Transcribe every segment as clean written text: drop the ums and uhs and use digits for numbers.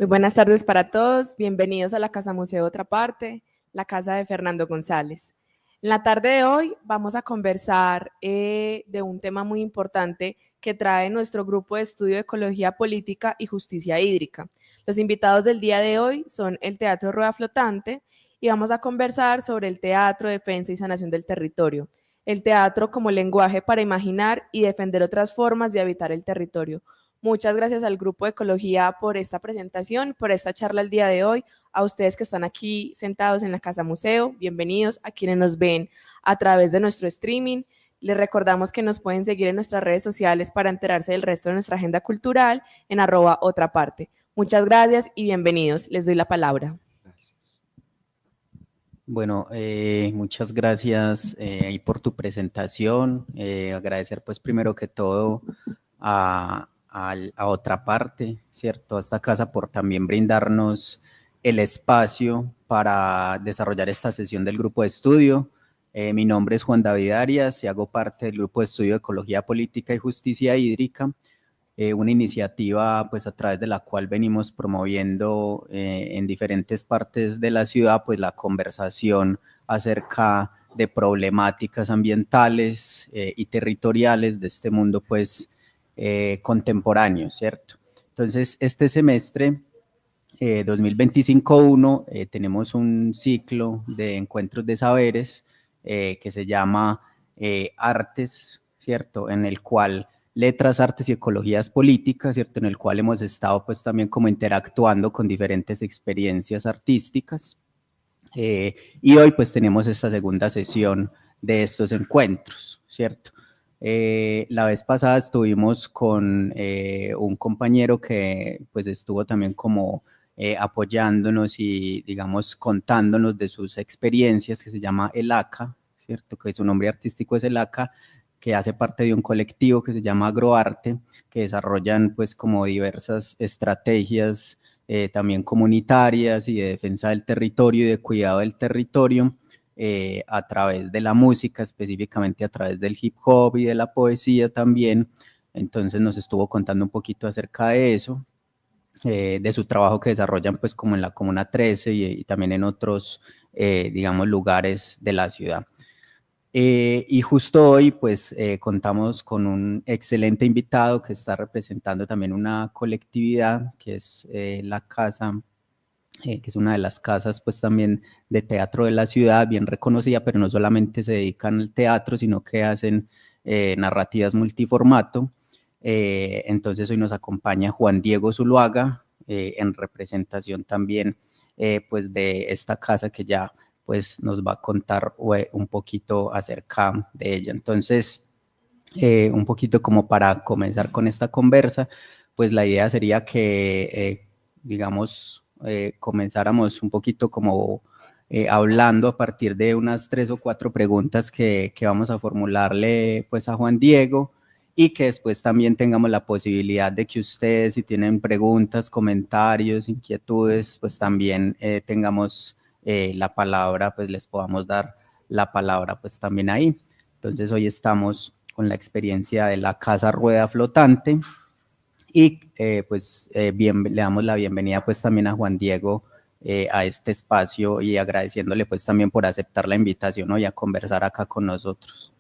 Muy buenas tardes para todos, bienvenidos a la Casa Museo Otra Parte, la casa de Fernando González. En la tarde de hoy vamos a conversar de un tema muy importante que trae nuestro grupo de estudio de Ecología Política y Justicia Hídrica. Los invitados del día de hoy son el Teatro Rueda Flotante y vamos a conversar sobre el teatro, defensa y sanación del territorio. El teatro como lenguaje para imaginar y defender otras formas de habitar el territorio. Muchas gracias al Grupo de Ecología por esta presentación, por esta charla el día de hoy. A ustedes que están aquí sentados en la Casa Museo, bienvenidos. A quienes nos ven a través de nuestro streaming, les recordamos que nos pueden seguir en nuestras redes sociales para enterarse del resto de nuestra agenda cultural en @otraparte. Muchas gracias y bienvenidos. Les doy la palabra. Bueno, muchas gracias ahí por tu presentación. Agradecer pues primero que todo a Otra Parte, ¿cierto? A esta casa por también brindarnos el espacio para desarrollar esta sesión del grupo de estudio. Mi nombre es Juan David Arias y hago parte del grupo de estudio de Ecología Política y Justicia Hídrica, una iniciativa pues a través de la cual venimos promoviendo en diferentes partes de la ciudad pues la conversación acerca de problemáticas ambientales y territoriales de este mundo pues contemporáneo, ¿cierto? Entonces este semestre 2025-1 tenemos un ciclo de encuentros de saberes que se llama Artes, ¿cierto? En el cual Letras, Artes y Ecologías Políticas, ¿cierto? En el cual hemos estado pues también como interactuando con diferentes experiencias artísticas. Y hoy pues tenemos esta segunda sesión de estos encuentros, ¿cierto? La vez pasada estuvimos con un compañero que pues estuvo también como apoyándonos y digamos contándonos de sus experiencias, que se llama El ACA, ¿cierto? Que su nombre artístico es El ACA, que hace parte de un colectivo que se llama Agroarte, que desarrollan pues como diversas estrategias también comunitarias y de defensa del territorio y de cuidado del territorio a través de la música, específicamente a través del hip hop y de la poesía también. Entonces nos estuvo contando un poquito acerca de eso, de su trabajo que desarrollan pues como en la Comuna 13 y también en otros, digamos, lugares de la ciudad. Y justo hoy pues contamos con un excelente invitado que está representando también una colectividad que es la casa, que es una de las casas pues también de teatro de la ciudad, bien reconocida, pero no solamente se dedican al teatro, sino que hacen narrativas multiformato. Entonces hoy nos acompaña Juan Diego Zuluaga en representación también pues de esta casa que ya pues nos va a contar un poquito acerca de ella. Entonces, un poquito como para comenzar con esta conversa, pues la idea sería que, digamos, comenzáramos un poquito como hablando a partir de unas 3 o 4 preguntas que vamos a formularle pues a Juan Diego, y que después también tengamos la posibilidad de que ustedes, si tienen preguntas, comentarios, inquietudes, pues también tengamos la palabra, pues les podamos dar la palabra pues también ahí. Entonces hoy estamos con la experiencia de la Casa Rueda Flotante y le damos la bienvenida pues también a Juan Diego a este espacio, y agradeciéndole pues también por aceptar la invitación hoy a conversar acá con nosotros.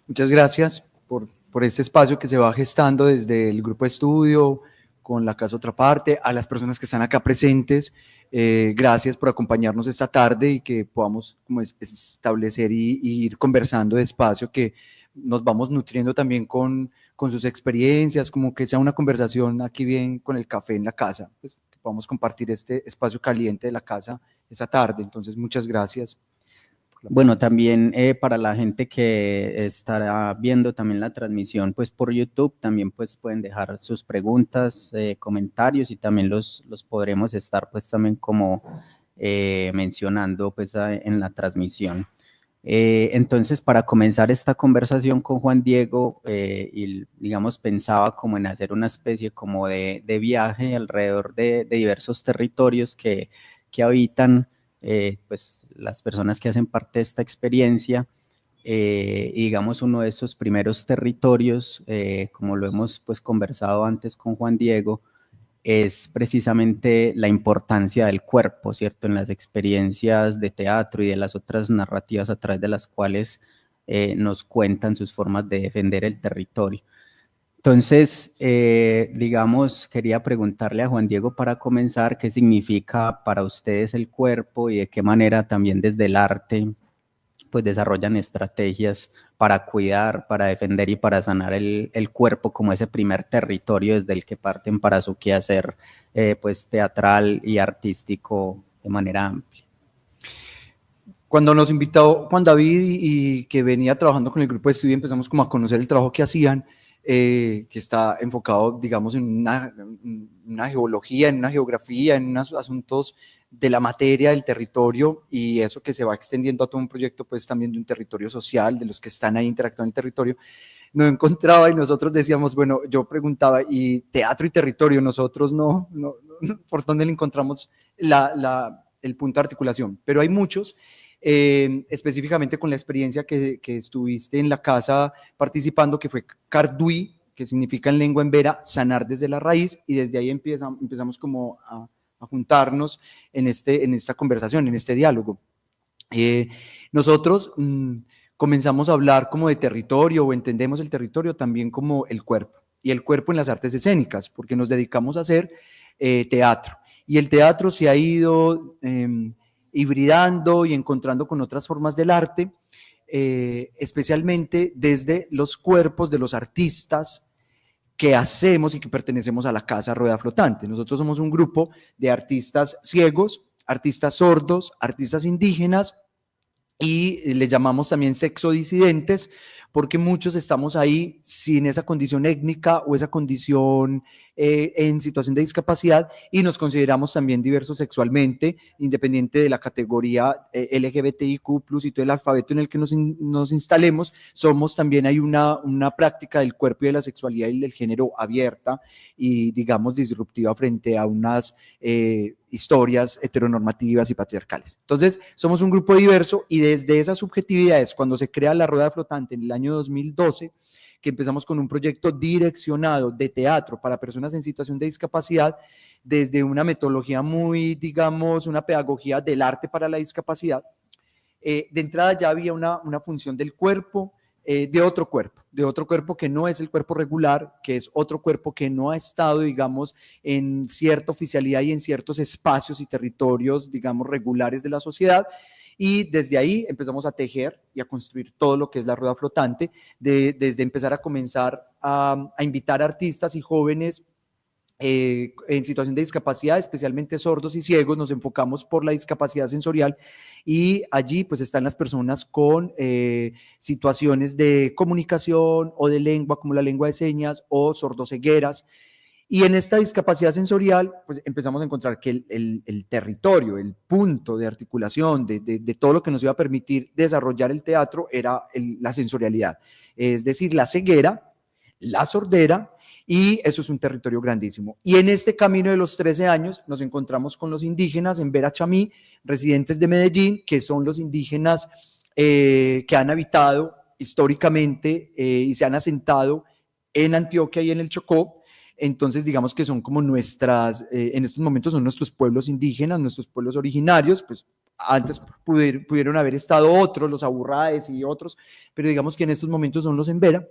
Muchas gracias por este espacio que se va gestando desde el grupo de estudio, con la Casa Otra Parte, a las personas que están acá presentes. Gracias por acompañarnos esta tarde y que podamos como establecer y ir conversando de espacio, que nos vamos nutriendo también con sus experiencias, como que sea una conversación aquí bien con el café en la casa, pues que podamos compartir este espacio caliente de la casa esta tarde. Entonces, muchas gracias. Bueno, también para la gente que estará viendo también la transmisión pues por YouTube, también pues pueden dejar sus preguntas, comentarios, y también los podremos estar pues también como mencionando pues en la transmisión. Entonces, para comenzar esta conversación con Juan Diego, y digamos pensaba como en hacer una especie como de viaje alrededor de diversos territorios que habitan pues las personas que hacen parte de esta experiencia, y digamos uno de esos primeros territorios, como lo hemos pues conversado antes con Juan Diego, es precisamente la importancia del cuerpo, ¿cierto? En las experiencias de teatro y de las otras narrativas a través de las cuales nos cuentan sus formas de defender el territorio. Entonces, digamos, quería preguntarle a Juan Diego para comenzar, ¿qué significa para ustedes el cuerpo y de qué manera también desde el arte pues desarrollan estrategias para cuidar, para defender y para sanar el cuerpo como ese primer territorio desde el que parten para su quehacer pues teatral y artístico de manera amplia? Cuando nos invitó Juan David y que venía trabajando con el grupo de estudio, empezamos como a conocer el trabajo que hacían, que está enfocado, digamos, en una geología, en una geografía, en unos asuntos de la materia, del territorio, y eso que se va extendiendo a todo un proyecto, pues también de un territorio social, de los que están ahí interactuando en el territorio, nos encontraba y nosotros decíamos, bueno, yo preguntaba, ¿y teatro y territorio? Nosotros no ¿por dónde le encontramos el punto de articulación? Pero hay muchos. Específicamente con la experiencia que estuviste en la casa participando, que fue Cardui, que significa en lengua embera sanar desde la raíz, y desde ahí empezamos como a juntarnos en esta conversación, en este diálogo. Nosotros comenzamos a hablar como de territorio, o entendemos el territorio también como el cuerpo, y el cuerpo en las artes escénicas, porque nos dedicamos a hacer teatro, y el teatro se ha ido hibridando y encontrando con otras formas del arte, especialmente desde los cuerpos de los artistas que hacemos y que pertenecemos a la Casa Rueda Flotante. Nosotros somos un grupo de artistas ciegos, artistas sordos, artistas indígenas, y le llamamos también sexodisidentes, porque muchos estamos ahí sin esa condición étnica o esa condición en situación de discapacidad, y nos consideramos también diversos sexualmente, independiente de la categoría LGBTIQ+, y todo el alfabeto en el que nos instalemos. Somos también, hay una práctica del cuerpo y de la sexualidad y del género abierta y, digamos, disruptiva frente a unas historias heteronormativas y patriarcales. Entonces, somos un grupo diverso, y desde esas subjetividades, cuando se crea la Rueda Flotante en el año 2012, que empezamos con un proyecto direccionado de teatro para personas en situación de discapacidad, desde una metodología muy, digamos, una pedagogía del arte para la discapacidad, de entrada ya había una función del cuerpo, de otro cuerpo que no es el cuerpo regular, que es otro cuerpo que no ha estado, digamos, en cierta oficialidad y en ciertos espacios y territorios, digamos, regulares de la sociedad. Y desde ahí empezamos a tejer y a construir todo lo que es la Rueda Flotante, desde empezar a comenzar a invitar artistas y jóvenes en situación de discapacidad, especialmente sordos y ciegos. Nos enfocamos por la discapacidad sensorial, y allí pues están las personas con situaciones de comunicación o de lengua, como la lengua de señas, o sordocegueras. Y en esta discapacidad sensorial, pues empezamos a encontrar que el territorio, el punto de articulación de todo lo que nos iba a permitir desarrollar el teatro era la sensorialidad, es decir, la ceguera, la sordera, y eso es un territorio grandísimo. Y en este camino de los 13 años nos encontramos con los indígenas en Vera Chamí, residentes de Medellín, que son los indígenas que han habitado históricamente y se han asentado en Antioquia y en el Chocó. Entonces, digamos que son como nuestras, en estos momentos son nuestros pueblos indígenas, nuestros pueblos originarios. Pues antes pudieron haber estado otros, los Aburraes y otros, pero digamos que en estos momentos son los Embera.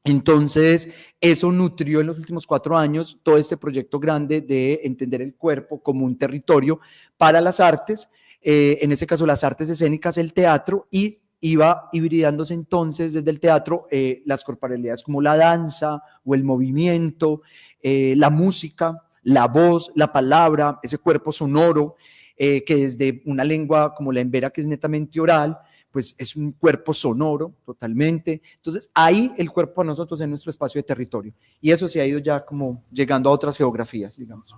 Entonces, eso nutrió en los últimos 4 años todo este proyecto grande de entender el cuerpo como un territorio para las artes, en ese caso las artes escénicas, el teatro, y iba hibridándose entonces desde el teatro las corporalidades como la danza o el movimiento, la música, la voz, la palabra, ese cuerpo sonoro, que desde una lengua como la embera, que es netamente oral, pues es un cuerpo sonoro totalmente. Entonces ahí el cuerpo a nosotros es nuestro espacio de territorio, y eso se ha ido ya como llegando a otras geografías, digamos.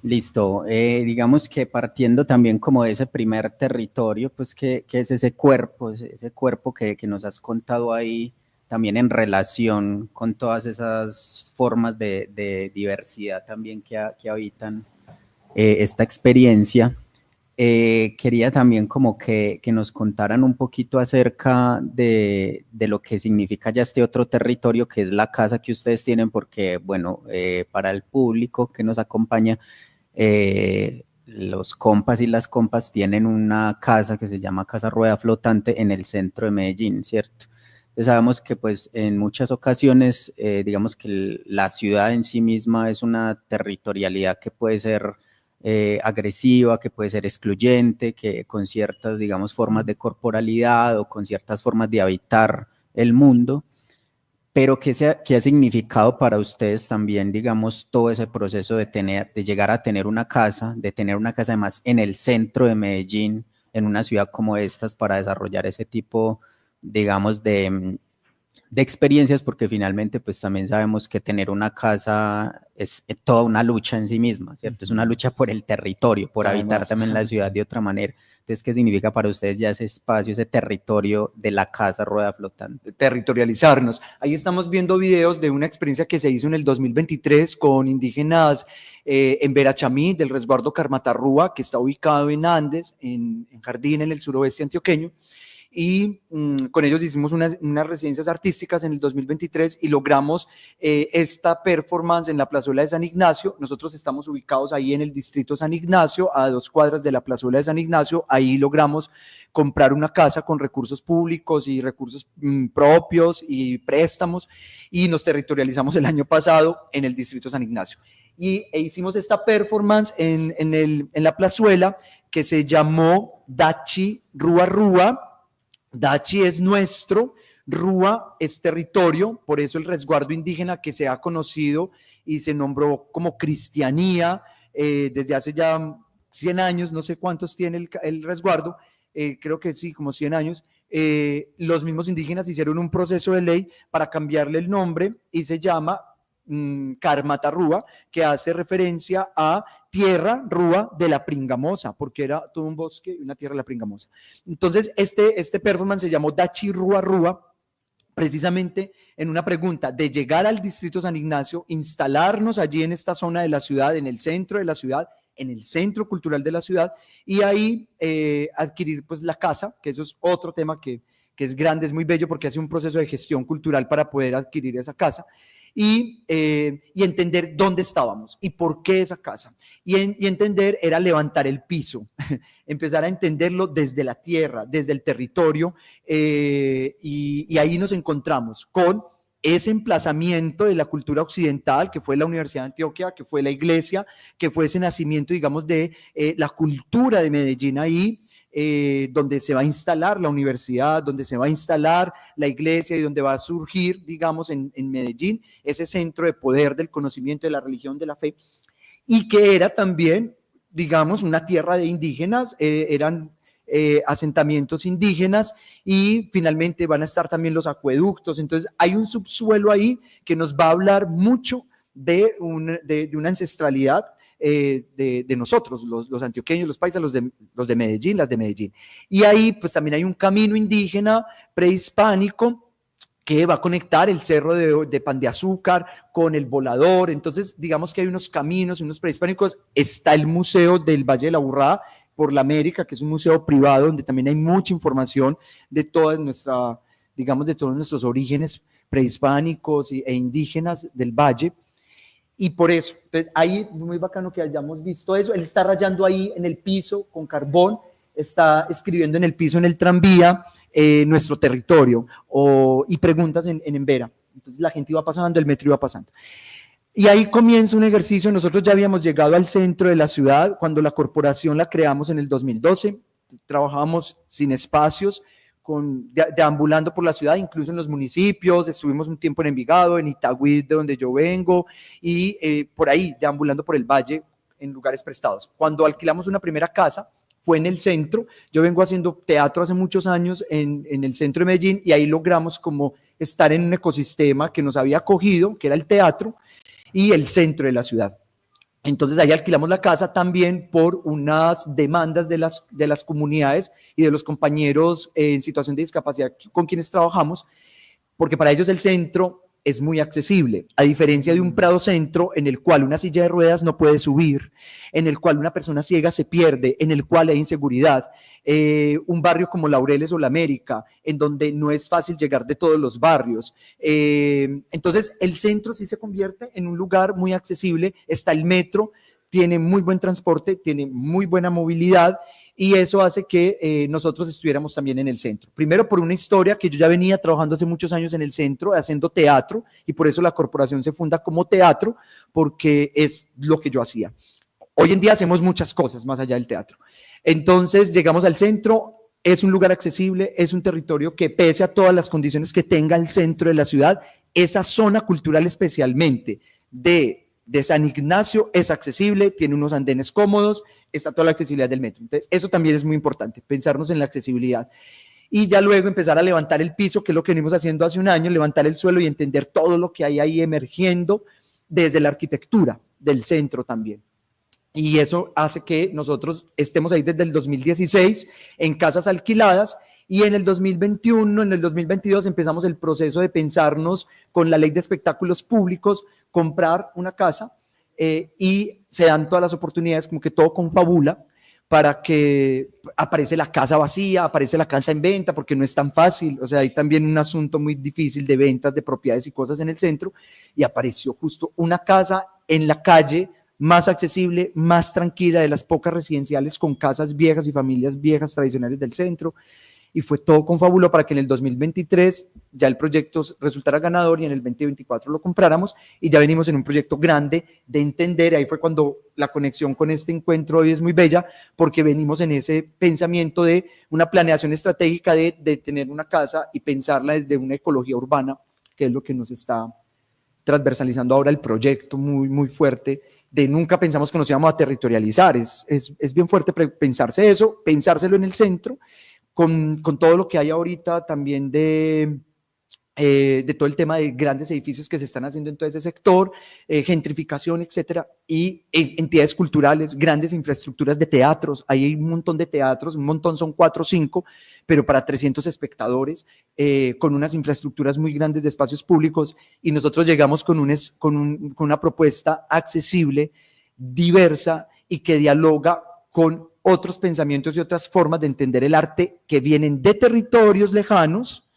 Listo, digamos que partiendo también como de ese primer territorio, pues que es ese cuerpo que nos has contado ahí, también en relación con todas esas formas de diversidad también que habitan esta experiencia. quería también como que nos contaran un poquito acerca de lo que significa ya este otro territorio que es la casa que ustedes tienen, porque bueno, para el público que nos acompaña, los compas y las compas tienen una casa que se llama Casa Rueda Flotante en el centro de Medellín, ¿cierto? Entonces sabemos que pues en muchas ocasiones, digamos que la ciudad en sí misma es una territorialidad que puede ser agresiva, que puede ser excluyente, que con ciertas, digamos, formas de corporalidad o con ciertas formas de habitar el mundo, pero ¿qué ha significado para ustedes también, digamos, todo ese proceso de llegar a tener una casa, de tener una casa además en el centro de Medellín, en una ciudad como estas, para desarrollar ese tipo, digamos, de experiencias, porque finalmente pues también sabemos que tener una casa es toda una lucha en sí misma, ¿cierto? Es una lucha por el territorio, por habitar también la ciudad de otra manera. Entonces, ¿qué significa para ustedes ya ese espacio, ese territorio de la Casa Rueda Flotante? Territorializarnos. Ahí estamos viendo videos de una experiencia que se hizo en el 2023 con indígenas en Verachamí, del resguardo Carmatarrúa, que está ubicado en Andes, en Jardín, en el suroeste antioqueño. Y con ellos hicimos unas residencias artísticas en el 2023 y logramos esta performance en la plazuela de San Ignacio. Nosotros estamos ubicados ahí en el distrito San Ignacio, a 2 cuadras de la plazuela de San Ignacio. Ahí logramos comprar una casa con recursos públicos y recursos propios y préstamos, y nos territorializamos el año pasado en el distrito San Ignacio. E hicimos esta performance en la plazuela que se llamó Dachi Rúa Rúa. Dachi es nuestro, Rúa es territorio, por eso el resguardo indígena que se ha conocido y se nombró como cristianía desde hace ya 100 años, no sé cuántos tiene el resguardo, creo que sí, como 100 años. Los mismos indígenas hicieron un proceso de ley para cambiarle el nombre y se llama Carmatarrúa, que hace referencia a tierra rúa de la Pringamosa, porque era todo un bosque y una tierra de la Pringamosa. Entonces, este performance se llamó Dachi Rúa Rúa, precisamente en una pregunta de llegar al distrito San Ignacio, instalarnos allí en esta zona de la ciudad, en el centro de la ciudad, en el centro cultural de la ciudad, y ahí adquirir pues la casa, que eso es otro tema que es grande, es muy bello, porque hace un proceso de gestión cultural para poder adquirir esa casa. Y entender dónde estábamos y por qué esa casa. Y entender era levantar el piso, empezar a entenderlo desde la tierra, desde el territorio, y ahí nos encontramos con ese emplazamiento de la cultura occidental, que fue la Universidad de Antioquia, que fue la iglesia, que fue ese nacimiento, digamos, de la cultura de Medellín ahí, donde se va a instalar la universidad, donde se va a instalar la iglesia y donde va a surgir, digamos, en Medellín, ese centro de poder del conocimiento de la religión, de la fe, y que era también, digamos, una tierra de indígenas, eran asentamientos indígenas, y finalmente van a estar también los acueductos. Entonces hay un subsuelo ahí que nos va a hablar mucho de una ancestralidad de nosotros, los antioqueños, los paisas, los de Medellín, las de Medellín. Y ahí pues también hay un camino indígena prehispánico que va a conectar el cerro de Pan de Azúcar con el Volador. Entonces digamos que hay unos caminos, unos prehispánicos. Está el Museo del Valle de la Burrada por la América, que es un museo privado donde también hay mucha información de toda nuestra, digamos, de todos nuestros orígenes prehispánicos e indígenas del valle. Y por eso, entonces ahí muy bacano que hayamos visto eso. Él está rayando ahí en el piso con carbón, está escribiendo en el piso en el tranvía nuestro territorio, y preguntas en Embera. Entonces la gente iba pasando, el metro iba pasando. Y ahí comienza un ejercicio. Nosotros ya habíamos llegado al centro de la ciudad cuando la corporación la creamos en el 2012. Trabajábamos sin espacios, deambulando por la ciudad, incluso en los municipios. Estuvimos un tiempo en Envigado, en Itagüí, de donde yo vengo, y por ahí, deambulando por el valle, en lugares prestados. Cuando alquilamos una primera casa, fue en el centro. Yo vengo haciendo teatro hace muchos años en el centro de Medellín, y ahí logramos como estar en un ecosistema que nos había acogido, que era el teatro y el centro de la ciudad. Entonces ahí alquilamos la casa también por unas demandas de las comunidades y de los compañeros en situación de discapacidad con quienes trabajamos, porque para ellos el centro es muy accesible, a diferencia de un Prado Centro en el cual una silla de ruedas no puede subir, en el cual una persona ciega se pierde, en el cual hay inseguridad, un barrio como Laureles o La América, en donde no es fácil llegar de todos los barrios. Entonces, el centro sí se convierte en un lugar muy accesible, está el metro, tiene muy buen transporte, tiene muy buena movilidad, y eso hace que nosotros estuviéramos también en el centro. Primero, por una historia que yo ya venía trabajando hace muchos años en el centro, haciendo teatro, y por eso la corporación se funda como teatro, porque es lo que yo hacía. Hoy en día hacemos muchas cosas más allá del teatro. Entonces, llegamos al centro, es un lugar accesible, es un territorio que, pese a todas las condiciones que tenga el centro de la ciudad, esa zona cultural especialmente de San Ignacio es accesible, tiene unos andenes cómodos, está toda la accesibilidad del metro. Entonces, eso también es muy importante, pensarnos en la accesibilidad. Y ya luego empezar a levantar el piso, que es lo que venimos haciendo hace un año, levantar el suelo y entender todo lo que hay ahí emergiendo desde la arquitectura del centro también. Y eso hace que nosotros estemos ahí desde el 2016 en casas alquiladas, y en el 2021, en el 2022 empezamos el proceso de pensarnos con la ley de espectáculos públicos, comprar una casa, y se dan todas las oportunidades, como que todo confabula para que aparece la casa vacía, aparece la casa en venta, porque no es tan fácil. O sea, hay también un asunto muy difícil de ventas de propiedades y cosas en el centro, y apareció justo una casa en la calle más accesible, más tranquila, de las pocas residenciales con casas viejas y familias viejas tradicionales del centro. Y fue todo confabulado para que en el 2023 ya el proyecto resultara ganador y en el 2024 lo compráramos, y ya venimos en un proyecto grande de entender. Ahí fue cuando la conexión con este encuentro hoy es muy bella, porque venimos en ese pensamiento de una planeación estratégica de tener una casa y pensarla desde una ecología urbana, que es lo que nos está transversalizando ahora el proyecto muy, muy fuerte, de nunca pensamos que nos íbamos a territorializar. Es bien fuerte pensarse eso, pensárselo en el centro, con todo lo que hay ahorita también de todo el tema de grandes edificios que se están haciendo en todo ese sector, gentrificación, etcétera, y entidades culturales, grandes infraestructuras de teatros. Ahí hay un montón de teatros, un montón, son 4 o 5, pero para 300 espectadores, con unas infraestructuras muy grandes de espacios públicos, y nosotros llegamos con una propuesta accesible, diversa, y que dialoga con otros pensamientos y otras formas de entender el arte que vienen de territorios lejanos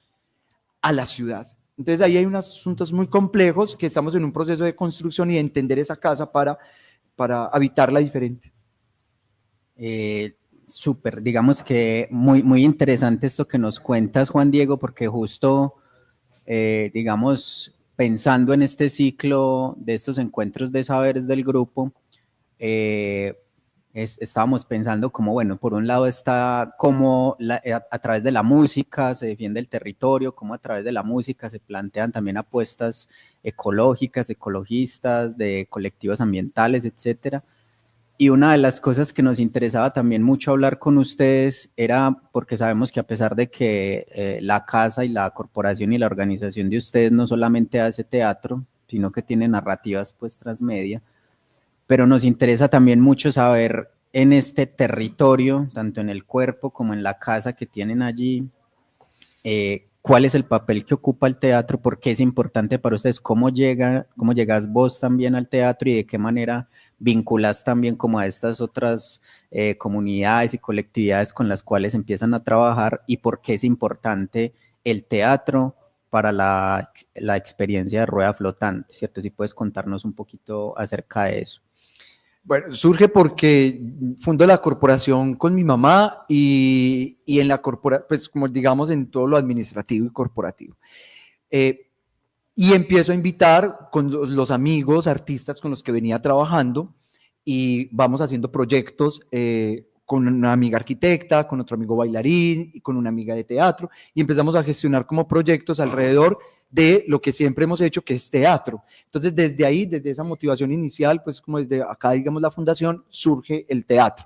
a la ciudad. Entonces ahí hay unos asuntos muy complejos que estamos en un proceso de construcción y de entender esa casa para habitarla diferente. Súper, digamos que muy, muy interesante esto que nos cuentas, Juan Diego, porque justo, digamos, pensando en este ciclo de estos encuentros de saberes del grupo, estábamos pensando como, bueno, por un lado está cómo a través de la música se defiende el territorio, cómo a través de la música se plantean también apuestas ecológicas, ecologistas, de colectivos ambientales, etcétera. Y una de las cosas que nos interesaba también mucho hablar con ustedes era porque sabemos que a pesar de que la casa y la corporación y la organización de ustedes no solamente hace teatro, sino que tiene narrativas pues transmedia, pero nos interesa también mucho saber en este territorio, tanto en el cuerpo como en la casa que tienen allí, cuál es el papel que ocupa el teatro, por qué es importante para ustedes, cómo llegas vos también al teatro y de qué manera vinculas también como a estas otras comunidades y colectividades con las cuales empiezan a trabajar, y por qué es importante el teatro para la experiencia de Rueda Flotante, ¿cierto? Si puedes contarnos un poquito acerca de eso. Bueno, surge porque fundo la corporación con mi mamá y en la corporación, pues como digamos en todo lo administrativo y corporativo. Y empiezo a invitar con los amigos, artistas con los que venía trabajando, y vamos haciendo proyectos con una amiga arquitecta, con otro amigo bailarín y con una amiga de teatro, y empezamos a gestionar como proyectos alrededor de lo que siempre hemos hecho, que es teatro. Entonces, desde ahí, desde esa motivación inicial, pues como desde acá, digamos, la fundación, surge el teatro.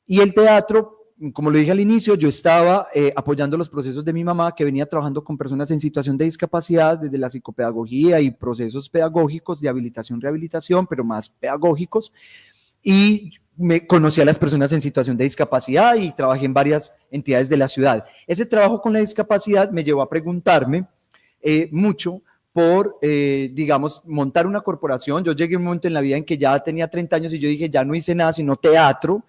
Y el teatro, como lo dije al inicio, yo estaba apoyando los procesos de mi mamá, que venía trabajando con personas en situación de discapacidad desde la psicopedagogía y procesos pedagógicos de habilitación, rehabilitación, pero más pedagógicos, y me conocí a las personas en situación de discapacidad y trabajé en varias entidades de la ciudad. Ese trabajo con la discapacidad me llevó a preguntarme mucho por, digamos, montar una corporación. Yo llegué a un momento en la vida en que ya tenía 30 años y yo dije, ya no hice nada sino teatro,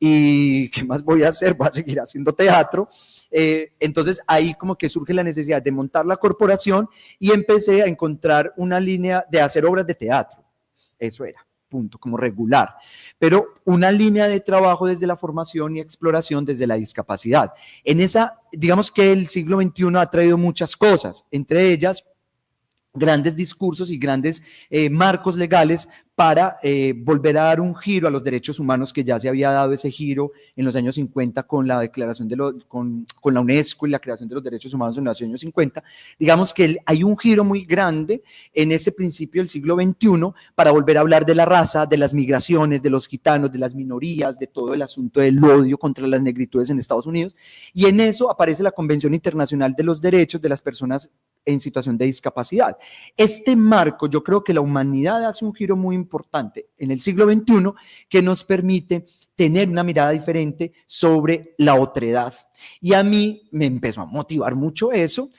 y ¿qué más voy a hacer? Voy a seguir haciendo teatro. Entonces ahí como que surge la necesidad de montar la corporación y empecé a encontrar una línea de hacer obras de teatro. Eso era, punto, como regular. Pero una línea de trabajo desde la formación y exploración desde la discapacidad. En esa, digamos que el siglo XXI ha traído muchas cosas, entre ellas grandes discursos y grandes marcos legales para volver a dar un giro a los derechos humanos, que ya se había dado ese giro en los años 50 con la declaración con la UNESCO y la creación de los derechos humanos en los años 50. Digamos que hay un giro muy grande en ese principio del siglo XXI para volver a hablar de la raza, de las migraciones, de los gitanos, de las minorías, de todo el asunto del odio contra las negritudes en Estados Unidos, y en eso aparece la Convención Internacional de los Derechos de las Personas en situación de discapacidad. Este marco, yo creo que la humanidad hace un giro muy importante en el siglo XXI que nos permite tener una mirada diferente sobre la otredad. Y a mí me empezó a motivar mucho eso,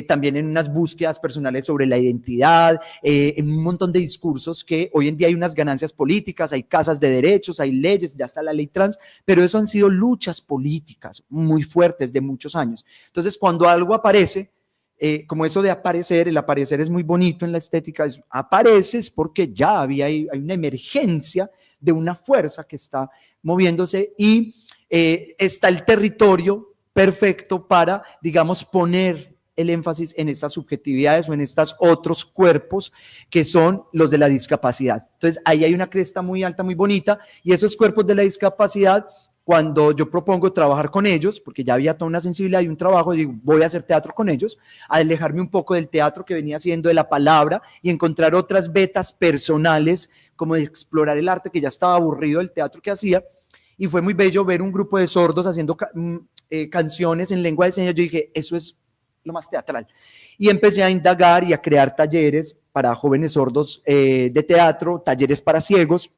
también en unas búsquedas personales sobre la identidad, en un montón de discursos que hoy en día hay unas ganancias políticas, hay casas de derechos, hay leyes, ya está la ley trans, pero eso han sido luchas políticas muy fuertes de muchos años. Entonces, cuando algo aparece, como eso de aparecer, el aparecer es muy bonito en la estética, apareces porque ya hay una emergencia de una fuerza que está moviéndose y está el territorio perfecto para, digamos, poner el énfasis en estas subjetividades o en estos otros cuerpos que son los de la discapacidad. Entonces, ahí hay una cresta muy alta, muy bonita, y esos cuerpos de la discapacidad, cuando yo propongo trabajar con ellos, porque ya había toda una sensibilidad y un trabajo, digo, voy a hacer teatro con ellos, a alejarme un poco del teatro que venía haciendo, de la palabra, y encontrar otras vetas personales, como de explorar el arte, que ya estaba aburrido del teatro que hacía, y fue muy bello ver un grupo de sordos haciendo canciones en lengua de señas. Yo dije, eso es lo más teatral. Y empecé a indagar y a crear talleres para jóvenes sordos de teatro, talleres para ciegos,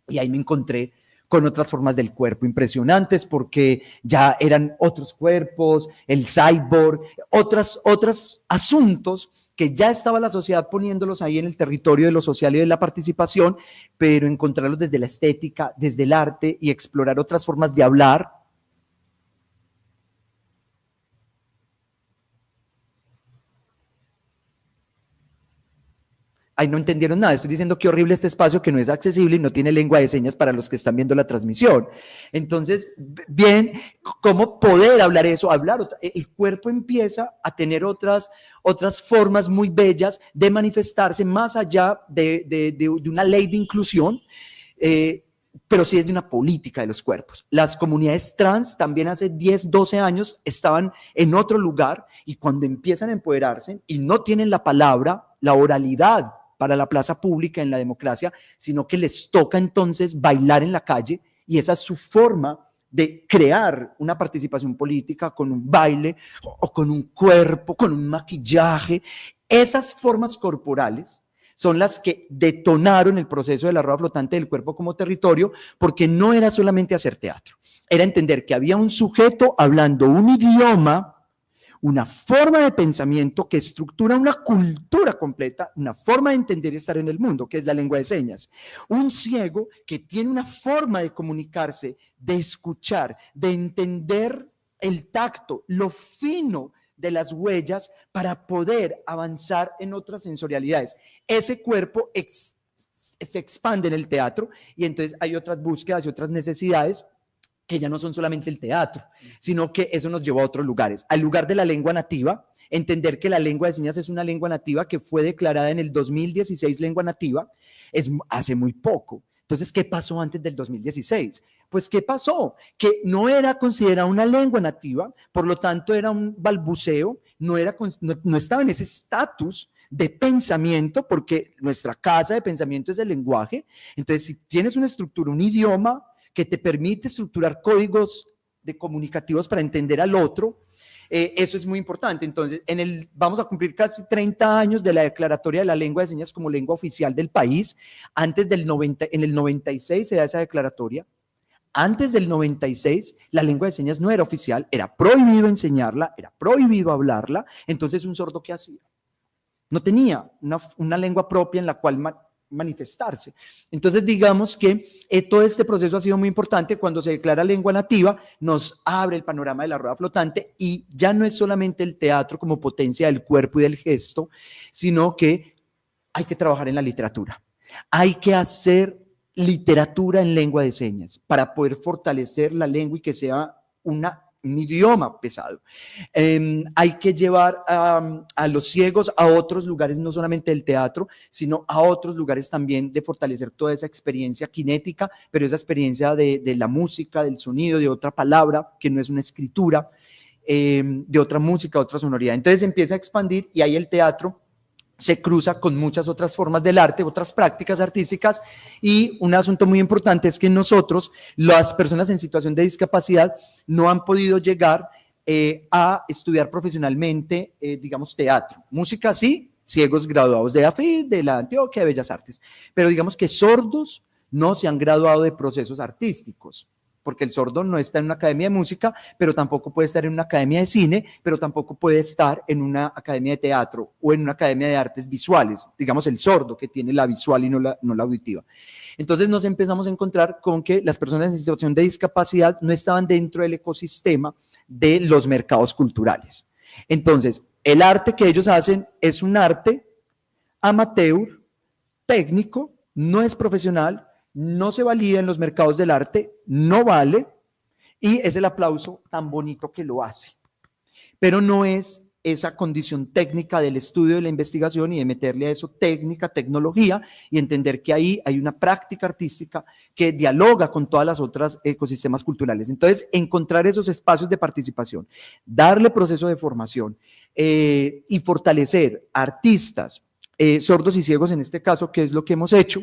y ahí me encontré con otras formas del cuerpo impresionantes, porque ya eran otros cuerpos, el cyborg, otros asuntos que ya estaba la sociedad poniéndolos ahí en el territorio de lo social y de la participación, pero encontrarlos desde la estética, desde el arte, y explorar otras formas de hablar. Ay, no entendieron nada, estoy diciendo qué horrible este espacio que no es accesible y no tiene lengua de señas para los que están viendo la transmisión. Entonces, bien, ¿cómo poder hablar eso? El cuerpo empieza a tener otras formas muy bellas de manifestarse más allá de una ley de inclusión, pero sí es de una política de los cuerpos. Las comunidades trans también hace 10, 12 años estaban en otro lugar, y cuando empiezan a empoderarse y no tienen la palabra, la oralidad para la plaza pública en la democracia, sino que les toca entonces bailar en la calle, y esa es su forma de crear una participación política con un baile o con un cuerpo, con un maquillaje. Esas formas corporales son las que detonaron el proceso de la rueda flotante del cuerpo como territorio, porque no era solamente hacer teatro, era entender que había un sujeto hablando un idioma, una forma de pensamiento que estructura una cultura completa, una forma de entender y estar en el mundo, que es la lengua de señas. Un ciego que tiene una forma de comunicarse, de escuchar, de entender el tacto, lo fino de las huellas para poder avanzar en otras sensorialidades. Ese cuerpo se expande en el teatro, y entonces hay otras búsquedas y otras necesidades que ya no son solamente el teatro, sino que eso nos llevó a otros lugares. Al lugar de la lengua nativa, entender que la lengua de señas es una lengua nativa que fue declarada en el 2016 lengua nativa, es hace muy poco. Entonces, ¿qué pasó antes del 2016? Pues, ¿qué pasó? Que no era considerada una lengua nativa, por lo tanto era un balbuceo, no estaba en ese estatus de pensamiento, porque nuestra casa de pensamiento es el lenguaje. Entonces, si tienes una estructura, un idioma que te permite estructurar códigos comunicativos para entender al otro, eso es muy importante. Entonces, vamos a cumplir casi 30 años de la declaratoria de la lengua de señas como lengua oficial del país. En el 96 se da esa declaratoria. Antes del 96, la lengua de señas no era oficial, era prohibido enseñarla, era prohibido hablarla. Entonces, ¿un sordo qué hacía? no tenía una lengua propia en la cual manifestarse. Entonces, digamos que todo este proceso ha sido muy importante. Cuando se declara lengua nativa, nos abre el panorama de la rueda flotante y ya no es solamente el teatro como potencia del cuerpo y del gesto, sino que hay que trabajar en la literatura. Hay que hacer literatura en lengua de señas para poder fortalecer la lengua y que sea un idioma pesado. Hay que llevar a los ciegos a otros lugares, no solamente del teatro, sino a otros lugares también de fortalecer toda esa experiencia cinética, pero esa experiencia de la música, del sonido, de otra palabra, que no es una escritura, de otra música, otra sonoridad. Entonces empieza a expandir y ahí el teatro se cruza con muchas otras formas del arte, otras prácticas artísticas, y un asunto muy importante es que nosotros, las personas en situación de discapacidad, no han podido llegar a estudiar profesionalmente, digamos, teatro. Música sí, ciegos graduados de AFID, de la Antioquia de Bellas Artes, pero digamos que sordos no se han graduado de procesos artísticos, porque el sordo no está en una academia de música, pero tampoco puede estar en una academia de cine, pero tampoco puede estar en una academia de teatro o en una academia de artes visuales, digamos el sordo que tiene la visual y no la auditiva. Entonces nos empezamos a encontrar con que las personas en situación de discapacidad no estaban dentro del ecosistema de los mercados culturales. Entonces, el arte que ellos hacen es un arte amateur, técnico, no es profesional, no se valida en los mercados del arte, no vale, y es el aplauso tan bonito que lo hace. Pero no es esa condición técnica del estudio, de la investigación y de meterle a eso técnica, tecnología y entender que ahí hay una práctica artística que dialoga con todas las otras ecosistemas culturales. Entonces, encontrar esos espacios de participación, darle proceso de formación y fortalecer artistas, sordos y ciegos en este caso, que es lo que hemos hecho,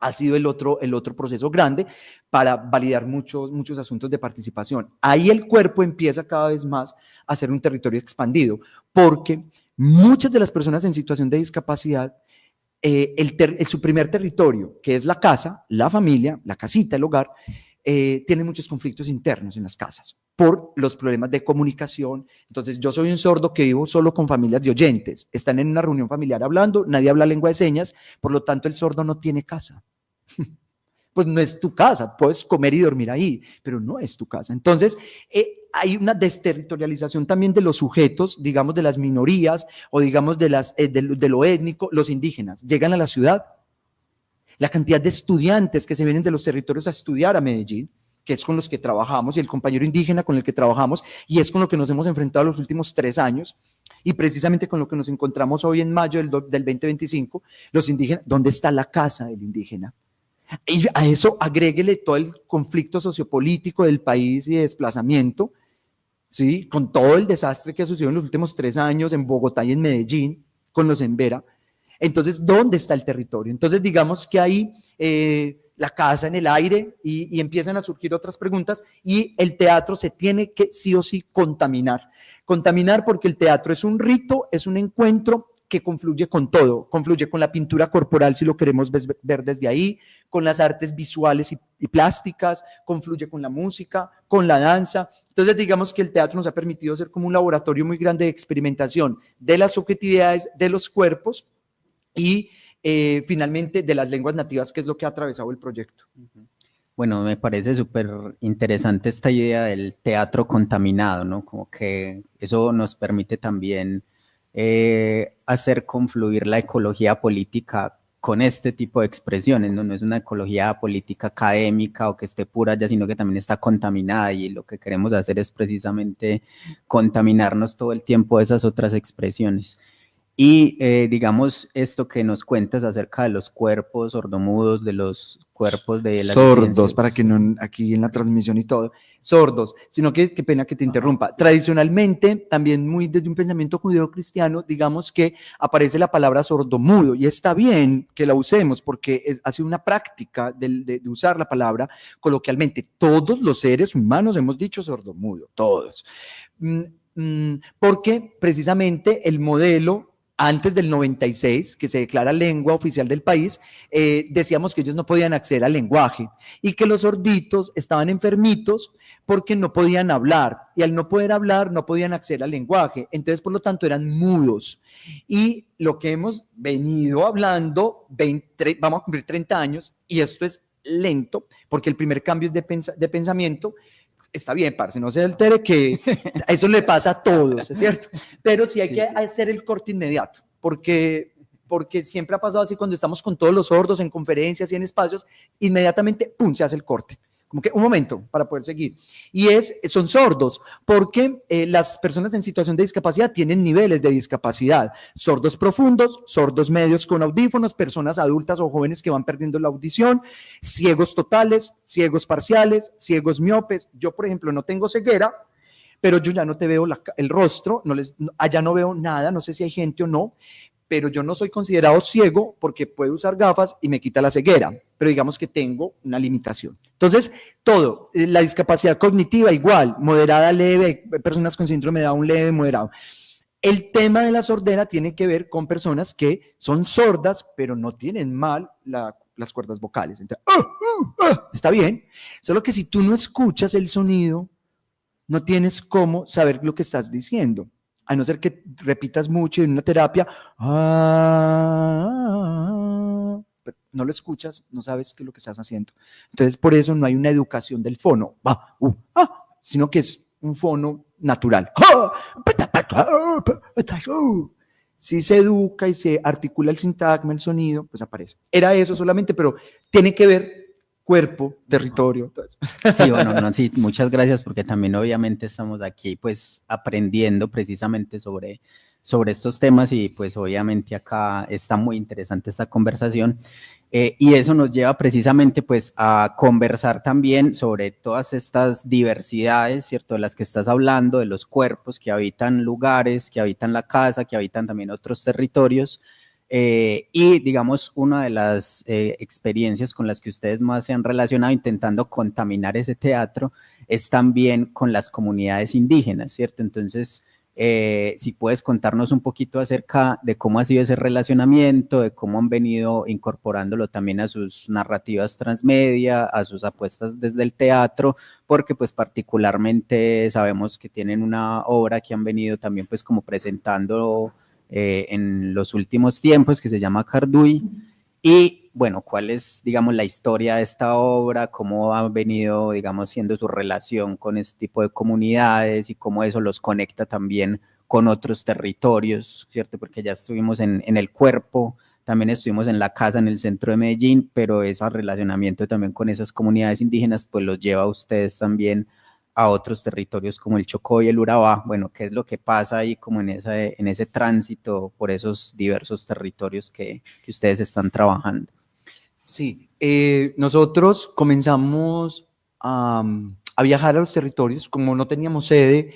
ha sido el otro proceso grande para validar muchos asuntos de participación. Ahí el cuerpo empieza cada vez más a ser un territorio expandido, porque muchas de las personas en situación de discapacidad, su primer territorio, que es la casa, la familia, la casita, el hogar, tienen muchos conflictos internos en las casas por los problemas de comunicación. Entonces, yo soy un sordo que vivo solo con familias de oyentes. Están en una reunión familiar hablando, nadie habla lengua de señas, por lo tanto, el sordo no tiene casa. Pues no es tu casa, puedes comer y dormir ahí, pero no es tu casa. Entonces, hay una desterritorialización también de los sujetos, digamos, de las minorías o digamos de lo étnico. Los indígenas llegan a la ciudad. La cantidad de estudiantes que se vienen de los territorios a estudiar a Medellín, que es con los que trabajamos, y el compañero indígena con el que trabajamos, y es con lo que nos hemos enfrentado los últimos 3 años, y precisamente con lo que nos encontramos hoy en mayo del 2025, los indígenas, ¿dónde está la casa del indígena? Y a eso agréguele todo el conflicto sociopolítico del país y de desplazamiento, ¿sí? Con todo el desastre que ha sucedido en los últimos 3 años en Bogotá y en Medellín, con los Embera. Entonces, ¿dónde está el territorio? Entonces, digamos que ahí la casa en el aire y empiezan a surgir otras preguntas y el teatro se tiene que sí o sí contaminar. Contaminar porque el teatro es un rito, es un encuentro que confluye con todo, confluye con la pintura corporal si lo queremos ver desde ahí, con las artes visuales y plásticas, confluye con la música, con la danza. Entonces digamos que el teatro nos ha permitido ser como un laboratorio muy grande de experimentación de las subjetividades, de los cuerpos y finalmente de las lenguas nativas, que es lo que ha atravesado el proyecto. Bueno, me parece súper interesante esta idea del teatro contaminado, ¿no? Como que eso nos permite también hacer confluir la ecología política con este tipo de expresiones, ¿no? No es una ecología política académica o que esté pura ya, sino que también está contaminada, y lo que queremos hacer es precisamente contaminarnos todo el tiempo de esas otras expresiones. Y digamos, esto que nos cuentas acerca de los cuerpos sordomudos, de los cuerpos de las sordos, para que no, aquí en la transmisión y todo, sordos, sino que, qué pena que te interrumpa. Tradicionalmente, también muy desde un pensamiento judeocristiano, digamos que aparece la palabra sordomudo, y está bien que la usemos, porque ha sido una práctica de usar la palabra coloquialmente. Todos los seres humanos hemos dicho sordomudo, todos. Porque precisamente el modelo antes del 96, que se declara lengua oficial del país, decíamos que ellos no podían acceder al lenguaje y que los sorditos estaban enfermitos porque no podían hablar, y al no poder hablar no podían acceder al lenguaje, entonces por lo tanto eran mudos. Y lo que hemos venido hablando, vamos a cumplir 30 años, y esto es lento, porque el primer cambio es de pensamiento. Está bien, parce, no se altere, que eso le pasa a todos, ¿es cierto? Pero sí hay que hacer el corte inmediato, porque siempre ha pasado así cuando estamos con todos los sordos en conferencias y en espacios, inmediatamente, ¡pum!, se hace el corte. Como que un momento para poder seguir. Y son sordos, porque las personas en situación de discapacidad tienen niveles de discapacidad. Sordos profundos, sordos medios con audífonos, personas adultas o jóvenes que van perdiendo la audición, ciegos totales, ciegos parciales, ciegos miopes. Yo, por ejemplo, no tengo ceguera, pero yo ya no te veo el rostro, allá no veo nada, no sé si hay gente o no, pero yo no soy considerado ciego porque puedo usar gafas y me quita la ceguera, pero digamos que tengo una limitación. Entonces, todo, la discapacidad cognitiva igual, moderada, leve, personas con síndrome de Down leve, moderado. El tema de la sordera tiene que ver con personas que son sordas, pero no tienen mal las cuerdas vocales. Entonces, está bien, solo que si tú no escuchas el sonido, no tienes cómo saber lo que estás diciendo. A no ser que repitas mucho en una terapia, no lo escuchas, no sabes qué es lo que estás haciendo. Entonces, por eso no hay una educación del fono, sino que es un fono natural. Si se educa y se articula el sintagma, el sonido, pues aparece. Era eso solamente, pero tiene que ver cuerpo, territorio. Sí, bueno, no, sí, muchas gracias, porque también obviamente estamos aquí pues aprendiendo precisamente sobre estos temas, y pues obviamente acá está muy interesante esta conversación, y eso nos lleva precisamente pues a conversar también sobre todas estas diversidades, ¿cierto?, de las que estás hablando, de los cuerpos que habitan lugares, que habitan la casa, que habitan también otros territorios. Y digamos, una de las experiencias con las que ustedes más se han relacionado intentando contaminar ese teatro es también con las comunidades indígenas, ¿cierto? Entonces, si puedes contarnos un poquito acerca de cómo ha sido ese relacionamiento, de cómo han venido incorporándolo también a sus narrativas transmedia, a sus apuestas desde el teatro, porque pues particularmente sabemos que tienen una obra que han venido también pues como presentando en los últimos tiempos, que se llama Carduy. Y bueno, ¿cuál es, digamos, la historia de esta obra? ¿Cómo ha venido, digamos, siendo su relación con este tipo de comunidades y cómo eso los conecta también con otros territorios, ¿cierto? Porque ya estuvimos en el cuerpo, también estuvimos en la casa en el centro de Medellín, pero ese relacionamiento también con esas comunidades indígenas pues los lleva a ustedes también a otros territorios como el Chocó y el Urabá. Bueno, ¿qué es lo que pasa ahí como en ese tránsito por esos diversos territorios que ustedes están trabajando? Sí, nosotros comenzamos a viajar a los territorios. Como no teníamos sede,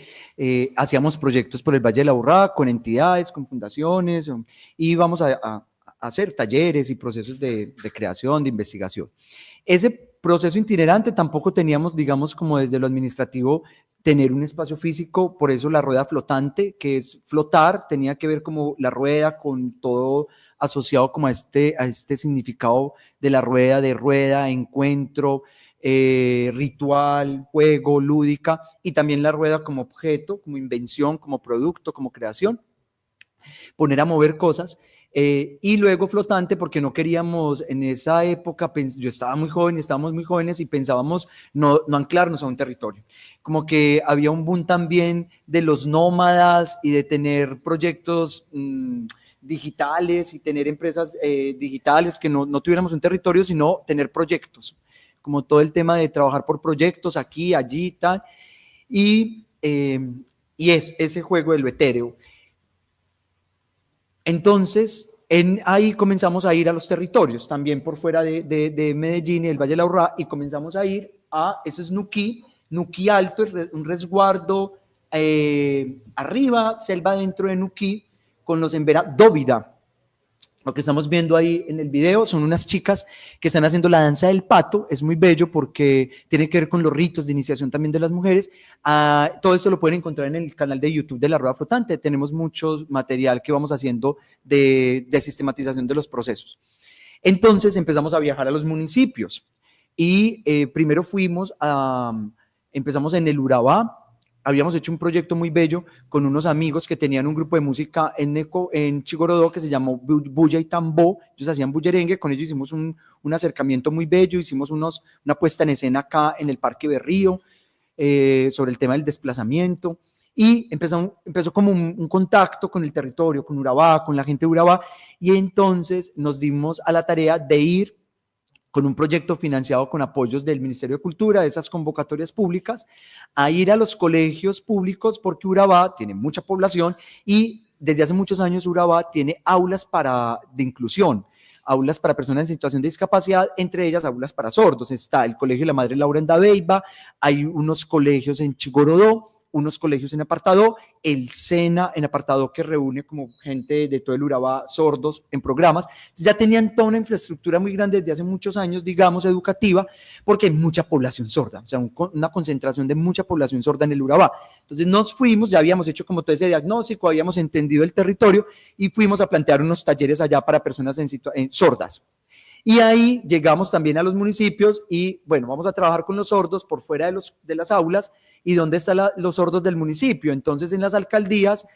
hacíamos proyectos por el Valle de la Urrá con entidades, con fundaciones, y íbamos a hacer talleres y procesos de creación, de investigación. Ese proceso itinerante tampoco teníamos, digamos, como desde lo administrativo, tener un espacio físico, por eso la rueda flotante, que es flotar, tenía que ver como la rueda con todo asociado como a este significado de la rueda, encuentro, ritual, juego, lúdica, y también la rueda como objeto, como invención, como producto, como creación, poner a mover cosas. Y luego flotante, porque no queríamos en esa época, yo estaba muy joven, estábamos muy jóvenes y pensábamos no anclarnos a un territorio. Como que había un boom también de los nómadas y de tener proyectos digitales y tener empresas digitales, que no tuviéramos un territorio, sino tener proyectos, como todo el tema de trabajar por proyectos aquí, allí, tal. Y es ese juego de lo etéreo. Entonces, ahí comenzamos a ir a los territorios, también por fuera de Medellín y el Valle de la Urrá, y comenzamos a ir eso es Nuquí Alto, un resguardo arriba, selva dentro de Nuquí, con los Emberá Dóvida. Lo que estamos viendo ahí en el video son unas chicas que están haciendo la danza del pato. Es muy bello porque tiene que ver con los ritos de iniciación también de las mujeres. Todo esto lo pueden encontrar en el canal de YouTube de La Rueda Flotante. Tenemos mucho material que vamos haciendo de sistematización de los procesos. Entonces empezamos a viajar a los municipios y primero empezamos en el Urabá. Habíamos hecho un proyecto muy bello con unos amigos que tenían un grupo de música en Chigorodó que se llamó Bulla y Tambó. Ellos hacían bullerengue, con ellos hicimos un acercamiento muy bello, hicimos una puesta en escena acá en el Parque Berrío sobre el tema del desplazamiento y empezó como un contacto con el territorio, con Urabá, con la gente de Urabá, y entonces nos dimos a la tarea de ir con un proyecto financiado con apoyos del Ministerio de Cultura, de esas convocatorias públicas, a ir a los colegios públicos, porque Urabá tiene mucha población y desde hace muchos años Urabá tiene aulas de inclusión, aulas para personas en situación de discapacidad, entre ellas aulas para sordos. Está el Colegio de la Madre Laura en Dabeiba, hay unos colegios en Chigorodó, unos colegios en Apartadó, el SENA en Apartadó, que reúne como gente de todo el Urabá, sordos, en programas. Ya tenían toda una infraestructura muy grande desde hace muchos años, digamos, educativa, porque hay mucha población sorda, o sea, una concentración de mucha población sorda en el Urabá. Entonces nos fuimos, ya habíamos hecho como todo ese diagnóstico, habíamos entendido el territorio y fuimos a plantear unos talleres allá para personas sordas. Y ahí llegamos también a los municipios y, bueno, vamos a trabajar con los sordos por fuera de las aulas. ¿Y dónde están los sordos del municipio? Entonces, en las alcaldías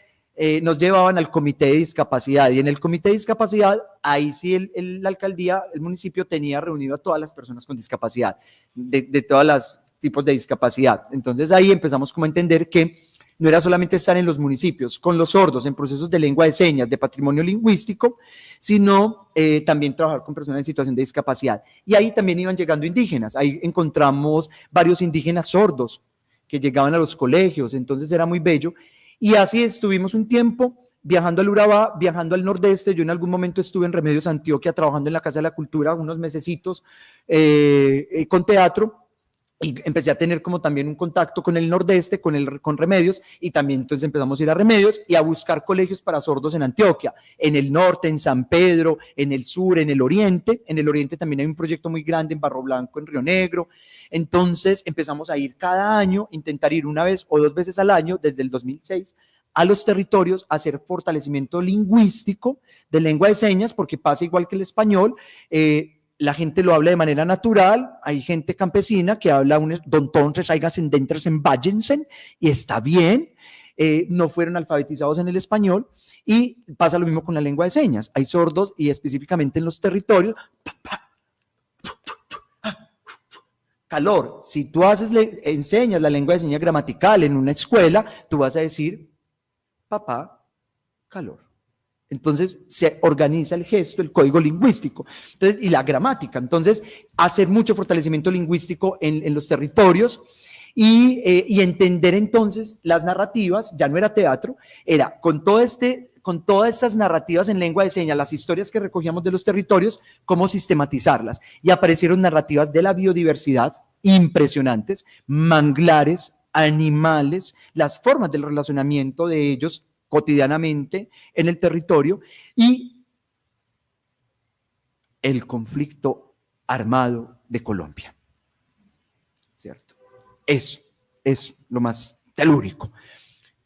nos llevaban al comité de discapacidad, y en el comité de discapacidad, ahí sí la alcaldía, el municipio tenía reunido a todas las personas con discapacidad, de todos los tipos de discapacidad. Entonces, ahí empezamos como a entender que no era solamente estar en los municipios con los sordos en procesos de lengua de señas, de patrimonio lingüístico, sino también trabajar con personas en situación de discapacidad. Y ahí también iban llegando indígenas, ahí encontramos varios indígenas sordos que llegaban a los colegios, entonces era muy bello. Y así estuvimos un tiempo viajando al Urabá, viajando al nordeste. Yo en algún momento estuve en Remedios, Antioquia, trabajando en la Casa de la Cultura unos mesecitos con teatro. Y empecé a tener como también un contacto con el nordeste, con Remedios, y también entonces empezamos a ir a Remedios y a buscar colegios para sordos en Antioquia, en el norte, en San Pedro, en el sur, en el oriente. En el oriente también hay un proyecto muy grande en Barro Blanco, en Río Negro. Entonces empezamos a ir cada año, intentar ir una vez o dos veces al año desde el 2006 a los territorios a hacer fortalecimiento lingüístico de lengua de señas, porque pasa igual que el español. La gente lo habla de manera natural, hay gente campesina que habla entonces hay ascendentes en Vallensen y está bien, no fueron alfabetizados en el español, y pasa lo mismo con la lengua de señas. Hay sordos y específicamente en los territorios, calor. Si tú enseñas la lengua de señas gramatical en una escuela, tú vas a decir papá, calor. Entonces se organiza el gesto, el código lingüístico, entonces, y la gramática. Entonces, hacer mucho fortalecimiento lingüístico en los territorios y entender entonces las narrativas. Ya no era teatro, era con todas estas narrativas en lengua de señas, las historias que recogíamos de los territorios, cómo sistematizarlas. Y aparecieron narrativas de la biodiversidad impresionantes, manglares, animales, las formas del relacionamiento de ellos cotidianamente en el territorio, y el conflicto armado de Colombia, ¿cierto? Eso es lo más telúrico,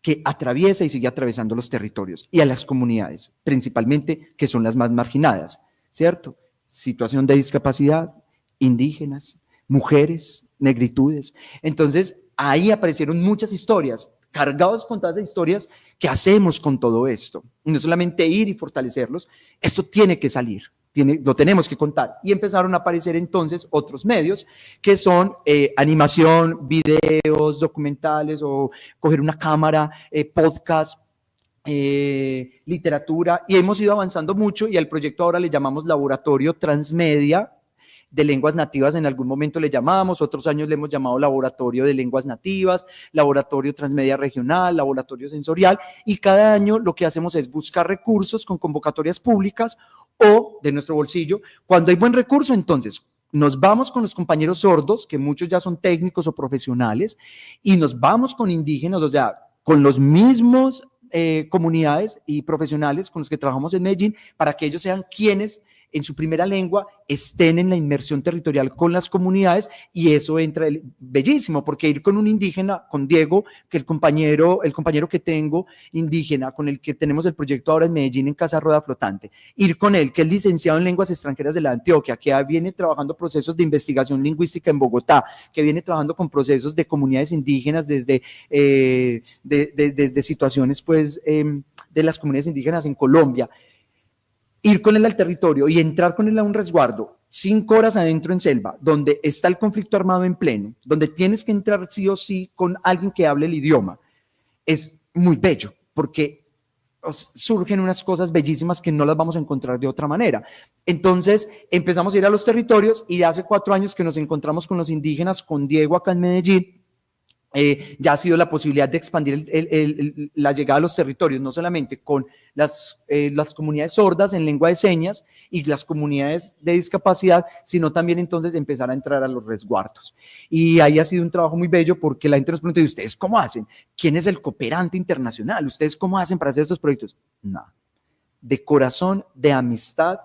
que atraviesa y sigue atravesando los territorios y a las comunidades, principalmente, que son las más marginadas, ¿cierto? Situación de discapacidad, indígenas, mujeres, negritudes. Entonces, ahí aparecieron muchas historias, cargados con todas las historias. ¿Qué hacemos con todo esto? No solamente ir y fortalecerlos, esto tiene que salir, lo tenemos que contar. Y empezaron a aparecer entonces otros medios que son animación, videos, documentales, o coger una cámara, podcast, literatura, y hemos ido avanzando mucho, y al proyecto ahora le llamamos Laboratorio Transmedia de Lenguas Nativas. En algún momento le llamábamos, otros años le hemos llamado Laboratorio de Lenguas Nativas, Laboratorio Transmedia Regional, Laboratorio Sensorial, y cada año lo que hacemos es buscar recursos con convocatorias públicas o de nuestro bolsillo. Cuando hay buen recurso, entonces nos vamos con los compañeros sordos, que muchos ya son técnicos o profesionales, y nos vamos con indígenas, o sea, con los mismos comunidades y profesionales con los que trabajamos en Medellín para que ellos sean quienes en su primera lengua estén en la inmersión territorial con las comunidades, y eso entra bellísimo, porque ir con un indígena, con Diego, que el compañero que tengo indígena, con el que tenemos el proyecto ahora en Medellín en Casa Rueda Flotante, ir con él, que es licenciado en lenguas extranjeras de la Antioquia, que viene trabajando procesos de investigación lingüística en Bogotá, que viene trabajando con procesos de comunidades indígenas desde situaciones pues de las comunidades indígenas en Colombia. Ir con él al territorio y entrar con él a un resguardo 5 horas adentro en selva, donde está el conflicto armado en pleno, donde tienes que entrar sí o sí con alguien que hable el idioma, es muy bello, porque surgen unas cosas bellísimas que no las vamos a encontrar de otra manera. Entonces empezamos a ir a los territorios, y hace 4 años que nos encontramos con los indígenas, con Diego acá en Medellín, ya ha sido la posibilidad de expandir la llegada a los territorios, no solamente con las comunidades sordas en lengua de señas y las comunidades de discapacidad, sino también entonces empezar a entrar a los resguardos. Y ahí ha sido un trabajo muy bello, porque la gente nos pregunta: ¿y ustedes cómo hacen? ¿Quién es el cooperante internacional? ¿Ustedes cómo hacen para hacer estos proyectos? Nada. De corazón, de amistad,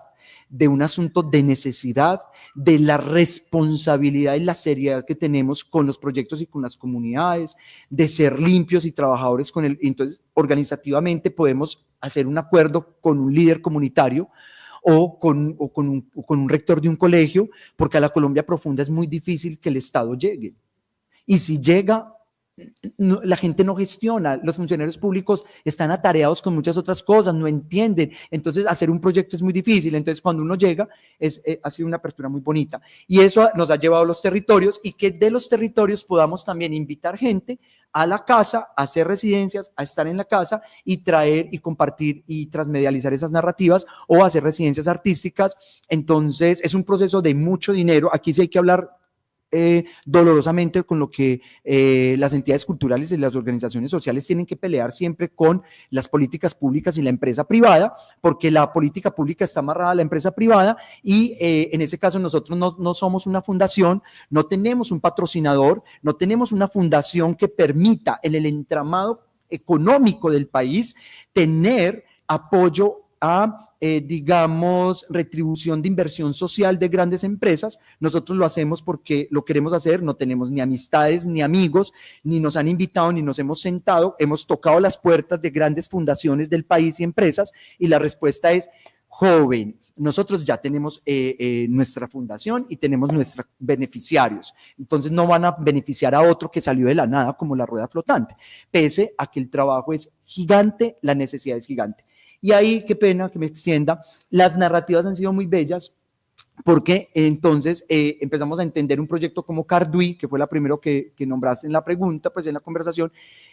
de un asunto de necesidad, de la responsabilidad y la seriedad que tenemos con los proyectos y con las comunidades, de ser limpios y trabajadores con él. Entonces, organizativamente podemos hacer un acuerdo con un líder comunitario o con un rector de un colegio, porque a la Colombia profunda es muy difícil que el Estado llegue. Y si llega, no, la gente no gestiona, los funcionarios públicos están atareados con muchas otras cosas, no entienden, entonces hacer un proyecto es muy difícil. Entonces cuando uno llega ha sido una apertura muy bonita, y eso nos ha llevado a los territorios, y que de los territorios podamos también invitar gente a la casa, a hacer residencias, a estar en la casa y traer y compartir y transmedializar esas narrativas, o hacer residencias artísticas. Entonces es un proceso de mucho dinero. Aquí sí hay que hablar dolorosamente con lo que las entidades culturales y las organizaciones sociales tienen que pelear siempre con las políticas públicas y la empresa privada, porque la política pública está amarrada a la empresa privada, y en ese caso nosotros no somos una fundación, no tenemos un patrocinador, no tenemos una fundación que permita en el entramado económico del país tener apoyo a, digamos, retribución de inversión social de grandes empresas. Nosotros lo hacemos porque lo queremos hacer, no tenemos ni amistades, ni amigos, ni nos han invitado, ni nos hemos sentado, hemos tocado las puertas de grandes fundaciones del país y empresas, y la respuesta es: joven, nosotros ya tenemos nuestra fundación y tenemos nuestros beneficiarios, entonces no van a beneficiar a otro que salió de la nada como la Rueda Flotante, pese a que el trabajo es gigante, la necesidad es gigante. Y ahí, qué pena que me extienda, las narrativas han sido muy bellas, porque entonces empezamos a entender un proyecto como Cardui, que fue la primero que nombraste en la pregunta, pues en la conversación,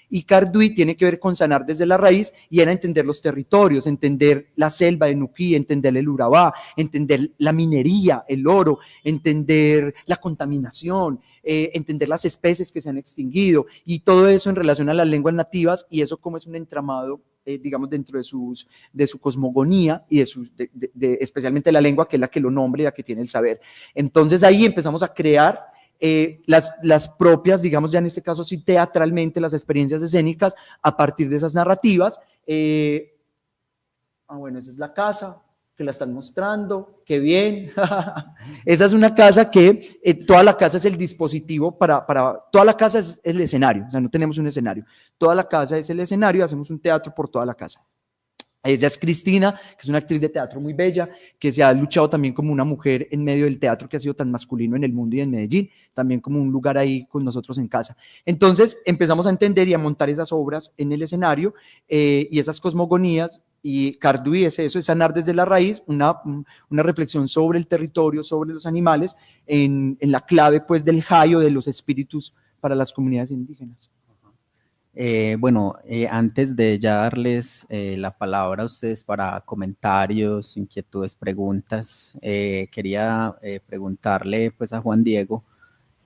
y Cardui tiene que ver con sanar desde la raíz, y era entender los territorios, entender la selva de Nuquí, entender el Urabá, entender la minería, el oro, entender la contaminación, entender las especies que se han extinguido, y todo eso en relación a las lenguas nativas, y eso como es un entramado, digamos, dentro de su cosmogonía y especialmente la lengua, que es la que lo nombra y la que tiene el saber. Entonces ahí empezamos a crear las propias, digamos, ya en este caso sí teatralmente, las experiencias escénicas a partir de esas narrativas. Bueno, esa es la casa que la están mostrando, qué bien. Esa es una casa que toda la casa es el dispositivo toda la casa es el escenario, o sea, no tenemos un escenario, toda la casa es el escenario, hacemos un teatro por toda la casa. Ella es Cristina, que es una actriz de teatro muy bella, que se ha luchado también como una mujer en medio del teatro que ha sido tan masculino en el mundo y en Medellín, también como un lugar ahí con nosotros en casa. Entonces empezamos a entender y a montar esas obras en el escenario y esas cosmogonías, y Cardui es eso, es sanar desde la raíz, una reflexión sobre el territorio, sobre los animales, en la clave pues del jayo, de los espíritus para las comunidades indígenas. Antes de ya darles la palabra a ustedes para comentarios, inquietudes, preguntas, quería preguntarle pues a Juan Diego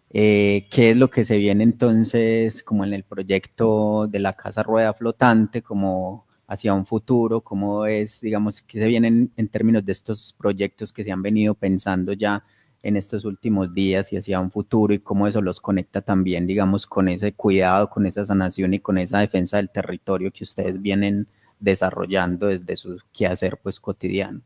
qué es lo que se viene entonces como en el proyecto de la Casa Rueda Flotante, como hacia un futuro, cómo es, digamos, qué se viene en términos de estos proyectos que se han venido pensando ya en estos últimos días y hacia un futuro, y cómo eso los conecta también, digamos, con ese cuidado, con esa sanación y con esa defensa del territorio que ustedes vienen desarrollando desde su quehacer pues cotidiano.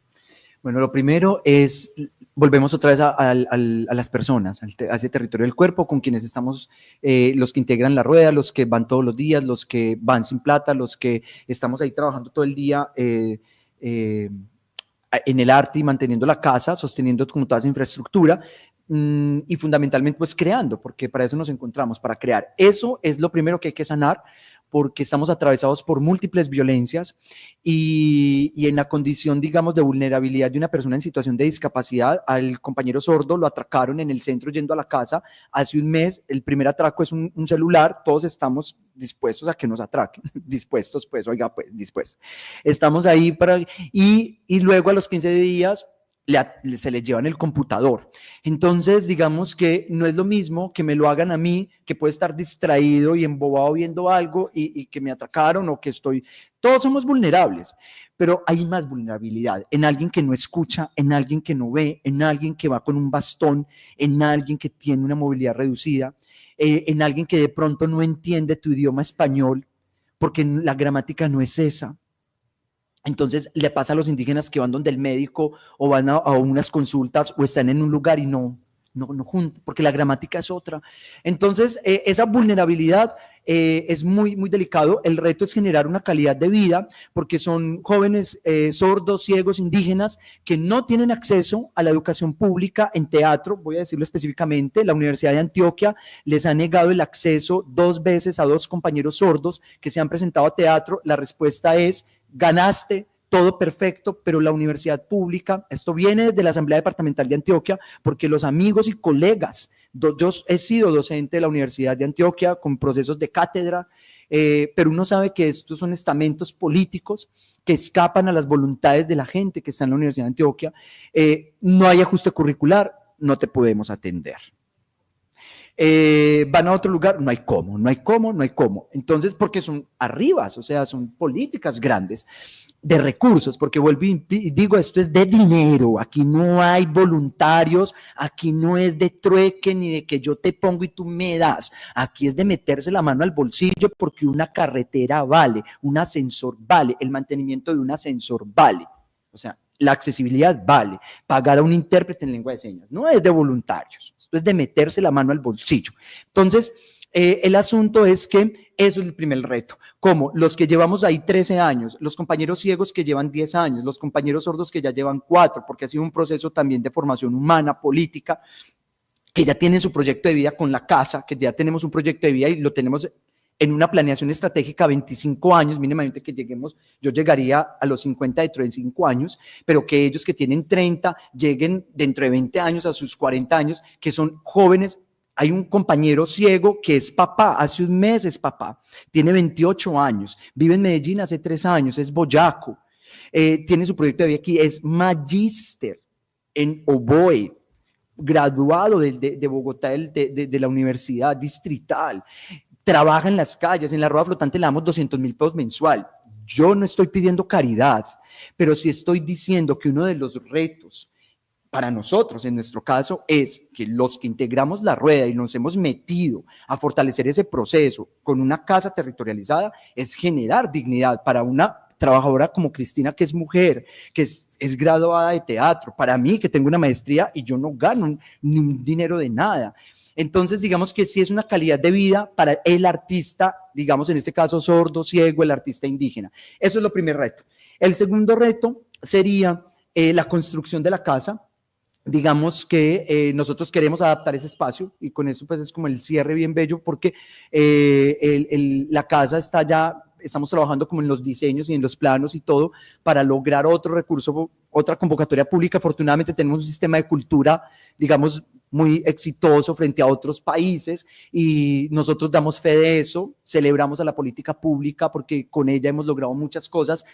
Bueno, lo primero es, volvemos otra vez a las personas, a ese territorio del cuerpo con quienes estamos, los que integran la rueda, los que van todos los días, los que van sin plata, los que estamos ahí trabajando todo el día en el arte y manteniendo la casa, sosteniendo como toda esa infraestructura y fundamentalmente pues creando, porque para eso nos encontramos, para crear. Eso es lo primero que hay que sanar, porque estamos atravesados por múltiples violencias y en la condición, digamos, de vulnerabilidad de una persona en situación de discapacidad. Al compañero sordo lo atracaron en el centro yendo a la casa hace un mes. El primer atraco es un celular. Todos estamos dispuestos a que nos atraquen, dispuestos, pues, oiga, pues, dispuestos. Estamos ahí para, y luego a los 15 días se les llevan el computador. Entonces, digamos que no es lo mismo que me lo hagan a mí, que puede estar distraído y embobado viendo algo y que me atracaron o que estoy... Todos somos vulnerables, pero hay más vulnerabilidad en alguien que no escucha, en alguien que no ve, en alguien que va con un bastón, en alguien que tiene una movilidad reducida, en alguien que de pronto no entiende tu idioma español, porque la gramática no es esa. Entonces le pasa a los indígenas que van donde el médico o van a unas consultas o están en un lugar y no juntan, porque la gramática es otra. Entonces esa vulnerabilidad es muy, muy delicado. El reto es generar una calidad de vida, porque son jóvenes sordos, ciegos, indígenas, que no tienen acceso a la educación pública en teatro. Voy a decirlo específicamente, la Universidad de Antioquia les ha negado el acceso 2 veces a 2 compañeros sordos que se han presentado a teatro. La respuesta es: ganaste, todo perfecto, pero la universidad pública, esto viene desde la Asamblea Departamental de Antioquia, porque los amigos y colegas, yo he sido docente de la Universidad de Antioquia con procesos de cátedra, pero uno sabe que estos son estamentos políticos que escapan a las voluntades de la gente que está en la Universidad de Antioquia. No hay ajuste curricular, no te podemos atender. Van a otro lugar, no hay cómo. Entonces, porque son arribas, o sea, son políticas grandes de recursos, porque vuelvo y digo, esto es de dinero, aquí no hay voluntarios, aquí no es de trueque ni de que yo te pongo y tú me das, aquí es de meterse la mano al bolsillo, porque una carretera vale, un ascensor vale, el mantenimiento de un ascensor vale, o sea, la accesibilidad vale, pagar a un intérprete en lengua de señas, no es de voluntarios, esto es de meterse la mano al bolsillo. Entonces, el asunto es que eso es el primer reto, como los que llevamos ahí 13 años, los compañeros ciegos que llevan 10 años, los compañeros sordos que ya llevan 4, porque ha sido un proceso también de formación humana, política, que ya tienen su proyecto de vida con la casa, que ya tenemos un proyecto de vida y lo tenemos en una planeación estratégica a 25 años, mínimamente que lleguemos, yo llegaría a los 50 dentro de 5 años, pero que ellos que tienen 30 lleguen dentro de 20 años a sus 40 años, que son jóvenes. Hay un compañero ciego que es papá, hace un mes es papá, tiene 28 años, vive en Medellín hace 3 años, es boyaco, tiene su proyecto de vida aquí, es magíster en oboe, graduado de Bogotá, de la Universidad Distrital, trabaja en las calles, en la rueda flotante le damos 200.000 pesos mensual. Yo no estoy pidiendo caridad, pero sí estoy diciendo que uno de los retos para nosotros, en nuestro caso, es que los que integramos la rueda y nos hemos metido a fortalecer ese proceso con una casa territorializada, es generar dignidad para una trabajadora como Cristina, que es mujer, que es graduada de teatro, para mí, que tengo una maestría y yo no gano ni un dinero de nada. Entonces, digamos que sí es una calidad de vida para el artista, digamos en este caso sordo, ciego, el artista indígena. Eso es lo primer reto. El segundo reto sería la construcción de la casa. Digamos que nosotros queremos adaptar ese espacio y con eso pues es como el cierre bien bello, porque la casa está ya, estamos trabajando como en los diseños y en los planos y todo para lograr otro recurso, otra convocatoria pública. Afortunadamente tenemos un sistema de cultura, digamos, muy exitoso frente a otros países y nosotros damos fe de eso, celebramos a la política pública porque con ella hemos logrado muchas cosas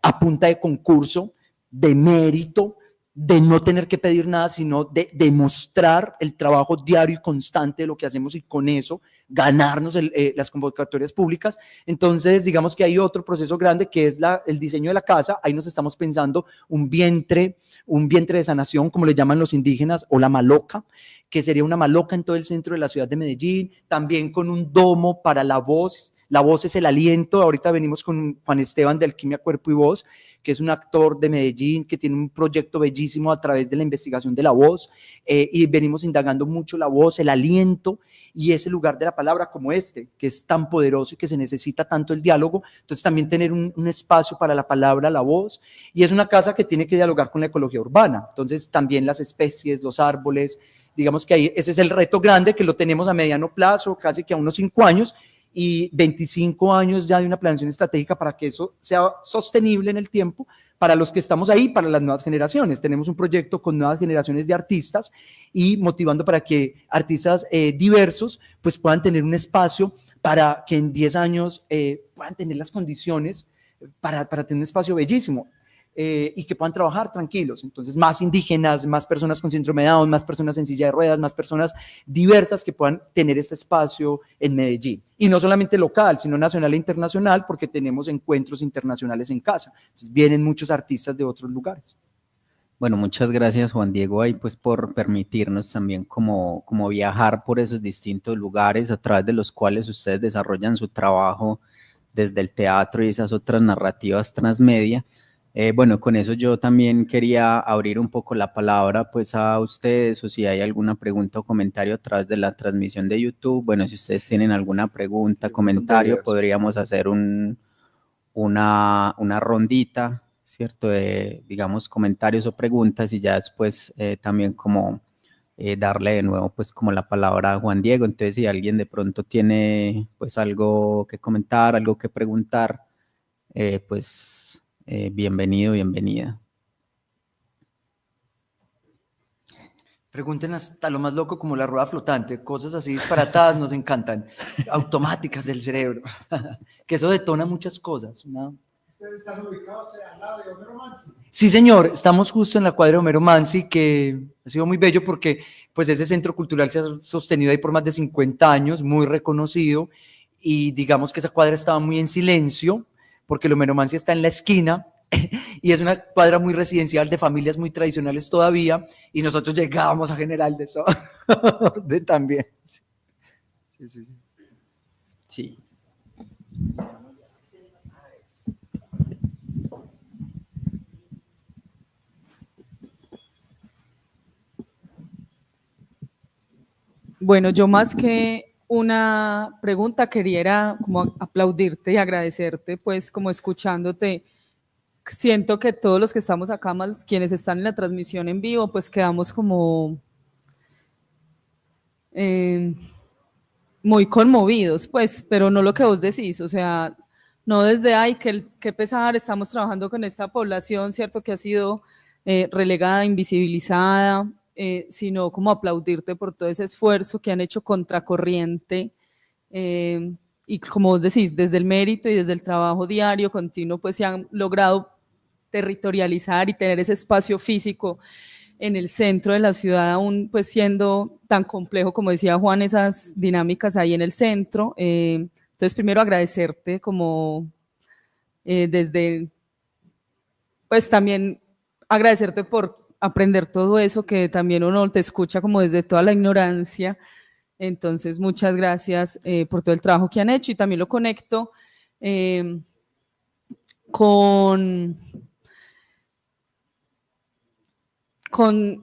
a punta de concurso, de mérito, de no tener que pedir nada, sino de demostrar el trabajo diario y constante de lo que hacemos y con eso ganarnos las convocatorias públicas. Entonces, digamos que hay otro proceso grande que es el diseño de la casa. Ahí nos estamos pensando un vientre de sanación, como le llaman los indígenas, o la maloca, que sería una maloca en todo el centro de la ciudad de Medellín, también con un domo para la voz. La voz es el aliento. Ahorita venimos con Juan Esteban de Alquimia, Cuerpo y Voz, que es un actor de Medellín que tiene un proyecto bellísimo a través de la investigación de la voz, y venimos indagando mucho la voz, el aliento y ese lugar de la palabra como este, que es tan poderoso y que se necesita tanto el diálogo. Entonces también tener un espacio para la palabra, la voz, y es una casa que tiene que dialogar con la ecología urbana. Entonces también las especies, los árboles, digamos que ahí ese es el reto grande que lo tenemos a mediano plazo, casi que a unos 5 años, y 25 años ya de una planeación estratégica para que eso sea sostenible en el tiempo para los que estamos ahí, para las nuevas generaciones. Tenemos un proyecto con nuevas generaciones de artistas y motivando para que artistas diversos pues puedan tener un espacio para que en 10 años puedan tener las condiciones para tener un espacio bellísimo. Y que puedan trabajar tranquilos. Entonces, más indígenas, más personas con síndrome de Down, más personas en silla de ruedas, más personas diversas que puedan tener este espacio en Medellín. Y no solamente local, sino nacional e internacional, porque tenemos encuentros internacionales en casa. Entonces, vienen muchos artistas de otros lugares. Bueno, muchas gracias, Juan Diego, ahí pues por permitirnos también como viajar por esos distintos lugares a través de los cuales ustedes desarrollan su trabajo desde el teatro y esas otras narrativas transmedia. Bueno, con eso yo también quería abrir un poco la palabra pues a ustedes, o si hay alguna pregunta o comentario a través de la transmisión de YouTube. Bueno, si ustedes tienen alguna pregunta, comentario, podríamos hacer una rondita, ¿cierto? De, digamos, comentarios o preguntas, y ya después también como darle de nuevo pues como la palabra a Juan Diego. Entonces, si alguien de pronto tiene pues algo que comentar, algo que preguntar, pues... bienvenido, bienvenida. Pregunten hasta lo más loco como la rueda flotante, cosas así disparatadas nos encantan, automáticas del cerebro, que eso detona muchas cosas, ¿no? ¿Ustedes están ubicados al lado de Homero Mansi? Sí, señor, estamos justo en la cuadra de Homero Mansi, que ha sido muy bello porque pues ese centro cultural se ha sostenido ahí por más de 50 años, muy reconocido, y digamos que esa cuadra estaba muy en silencio, porque el Homero Mansi está en la esquina, y es una cuadra muy residencial de familias muy tradicionales todavía, y nosotros llegábamos a General de eso también. Sí. Sí. Bueno, yo más que una pregunta quería como aplaudirte y agradecerte, pues como escuchándote. Siento que todos los que estamos acá, más quienes están en la transmisión en vivo, pues quedamos como muy conmovidos, pues, pero no lo que vos decís, o sea, no desde, ay, qué pesar, estamos trabajando con esta población, ¿cierto? Que ha sido relegada, invisibilizada, sino como aplaudirte por todo ese esfuerzo que han hecho contracorriente, y como vos decís, desde el mérito y desde el trabajo diario, continuo, pues se han logrado territorializar y tener ese espacio físico en el centro de la ciudad, aún pues siendo tan complejo, como decía Juan, esas dinámicas ahí en el centro. Entonces, primero agradecerte como desde, pues también agradecerte por aprender todo eso, que también uno te escucha como desde toda la ignorancia. Entonces, muchas gracias por todo el trabajo que han hecho, y también lo conecto con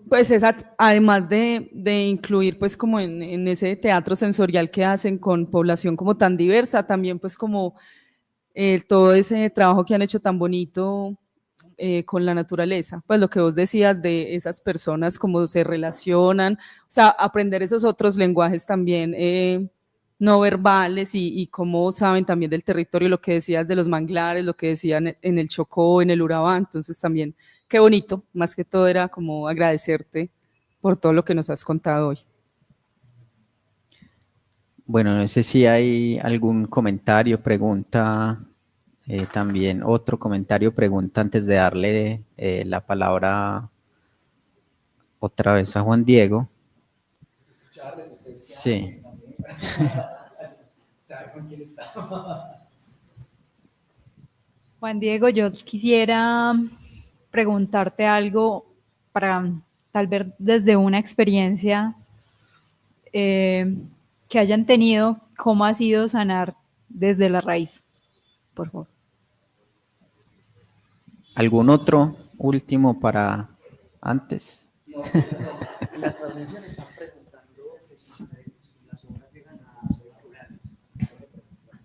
pues esa, además de incluir pues como en ese teatro sensorial que hacen con población como tan diversa, también pues como todo ese trabajo que han hecho tan bonito con la naturaleza, pues lo que vos decías de esas personas, cómo se relacionan, o sea, aprender esos otros lenguajes también no verbales, y cómo saben también del territorio, lo que decías de los manglares, lo que decían en el Chocó, en el Urabá. Entonces también qué bonito, más que todo era como agradecerte por todo lo que nos has contado hoy. Bueno, no sé si hay algún comentario, pregunta, también otro comentario, pregunta antes de darle la palabra otra vez a Juan Diego. Sí. Juan Diego, yo quisiera preguntarte algo para tal vez desde una experiencia que hayan tenido, ¿cómo ha sido sanar desde la raíz? Por favor. ¿Algún otro último para antes? En la transmisión están preguntando si las obras llegan a zonas rurales.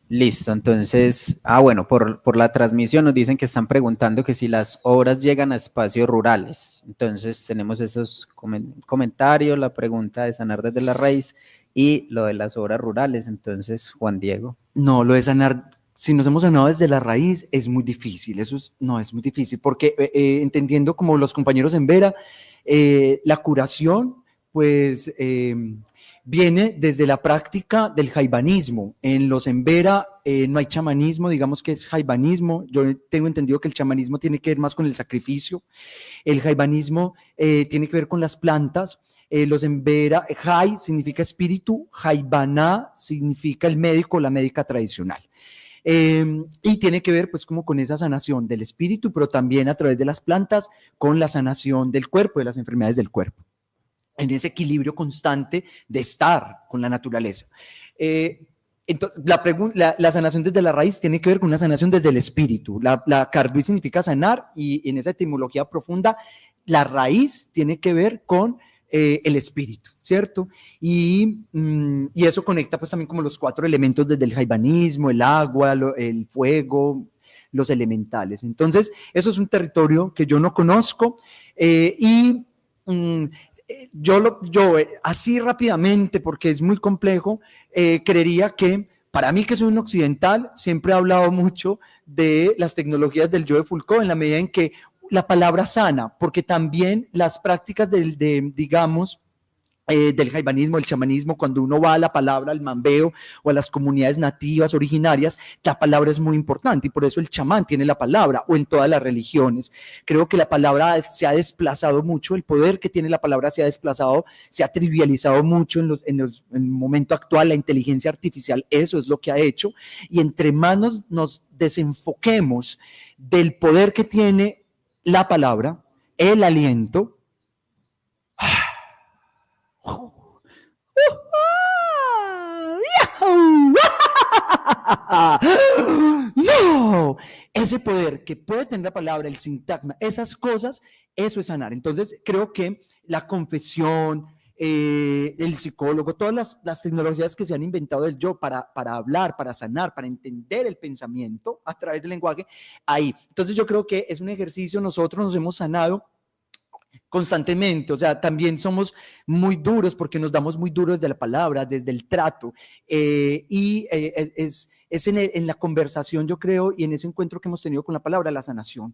Listo, entonces, bueno, por la transmisión nos dicen que están preguntando que si las obras llegan a espacios rurales. Entonces tenemos esos comentarios, la pregunta de sanar desde la raíz y lo de las obras rurales. Entonces, Juan Diego. No, lo de sanar, si nos hemos sanado desde la raíz, es muy difícil. No, es muy difícil, porque entendiendo como los compañeros en Vera, la curación, pues, viene desde la práctica del jaibanismo. En los Embera no hay chamanismo, digamos que es jaibanismo. Yo tengo entendido que el chamanismo tiene que ver más con el sacrificio. El jaibanismo tiene que ver con las plantas. Los Embera, Jai significa espíritu, Jaibaná significa el médico, la médica tradicional. Y tiene que ver pues como con esa sanación del espíritu, pero también a través de las plantas con la sanación del cuerpo, de las enfermedades del cuerpo, en ese equilibrio constante de estar con la naturaleza. Entonces, la sanación desde la raíz tiene que ver con una sanación desde el espíritu. La carduí significa sanar, y en esa etimología profunda, la raíz tiene que ver con el espíritu, ¿cierto? Y eso conecta pues también como los 4 elementos desde el jaibanismo, el agua, el fuego, los elementales. Entonces, eso es un territorio que yo no conozco, yo así rápidamente, porque es muy complejo, creería que para mí, que soy un occidental, siempre he hablado mucho de las tecnologías del yo de Foucault, en la medida en que la palabra sana, porque también las prácticas digamos, del jaibanismo, el chamanismo, cuando uno va a la palabra, al mambeo o a las comunidades nativas originarias, la palabra es muy importante, y por eso el chamán tiene la palabra, o en todas las religiones. Creo que la palabra se ha desplazado mucho, el poder que tiene la palabra se ha desplazado, se ha trivializado mucho en el momento actual. La inteligencia artificial eso es lo que ha hecho, y entre más nos desenfoquemos del poder que tiene la palabra, el aliento, no, ese poder que puede tener la palabra, el sintagma, esas cosas, eso es sanar. Entonces creo que la confesión, el psicólogo, todas las tecnologías que se han inventado del yo para hablar, para sanar, para entender el pensamiento a través del lenguaje, ahí. Entonces yo creo que es un ejercicio. Nosotros nos hemos sanado constantemente, o sea, también somos muy duros porque nos damos muy duros de la palabra, desde el trato, es en la conversación, yo creo, y en ese encuentro que hemos tenido con la palabra, la sanación.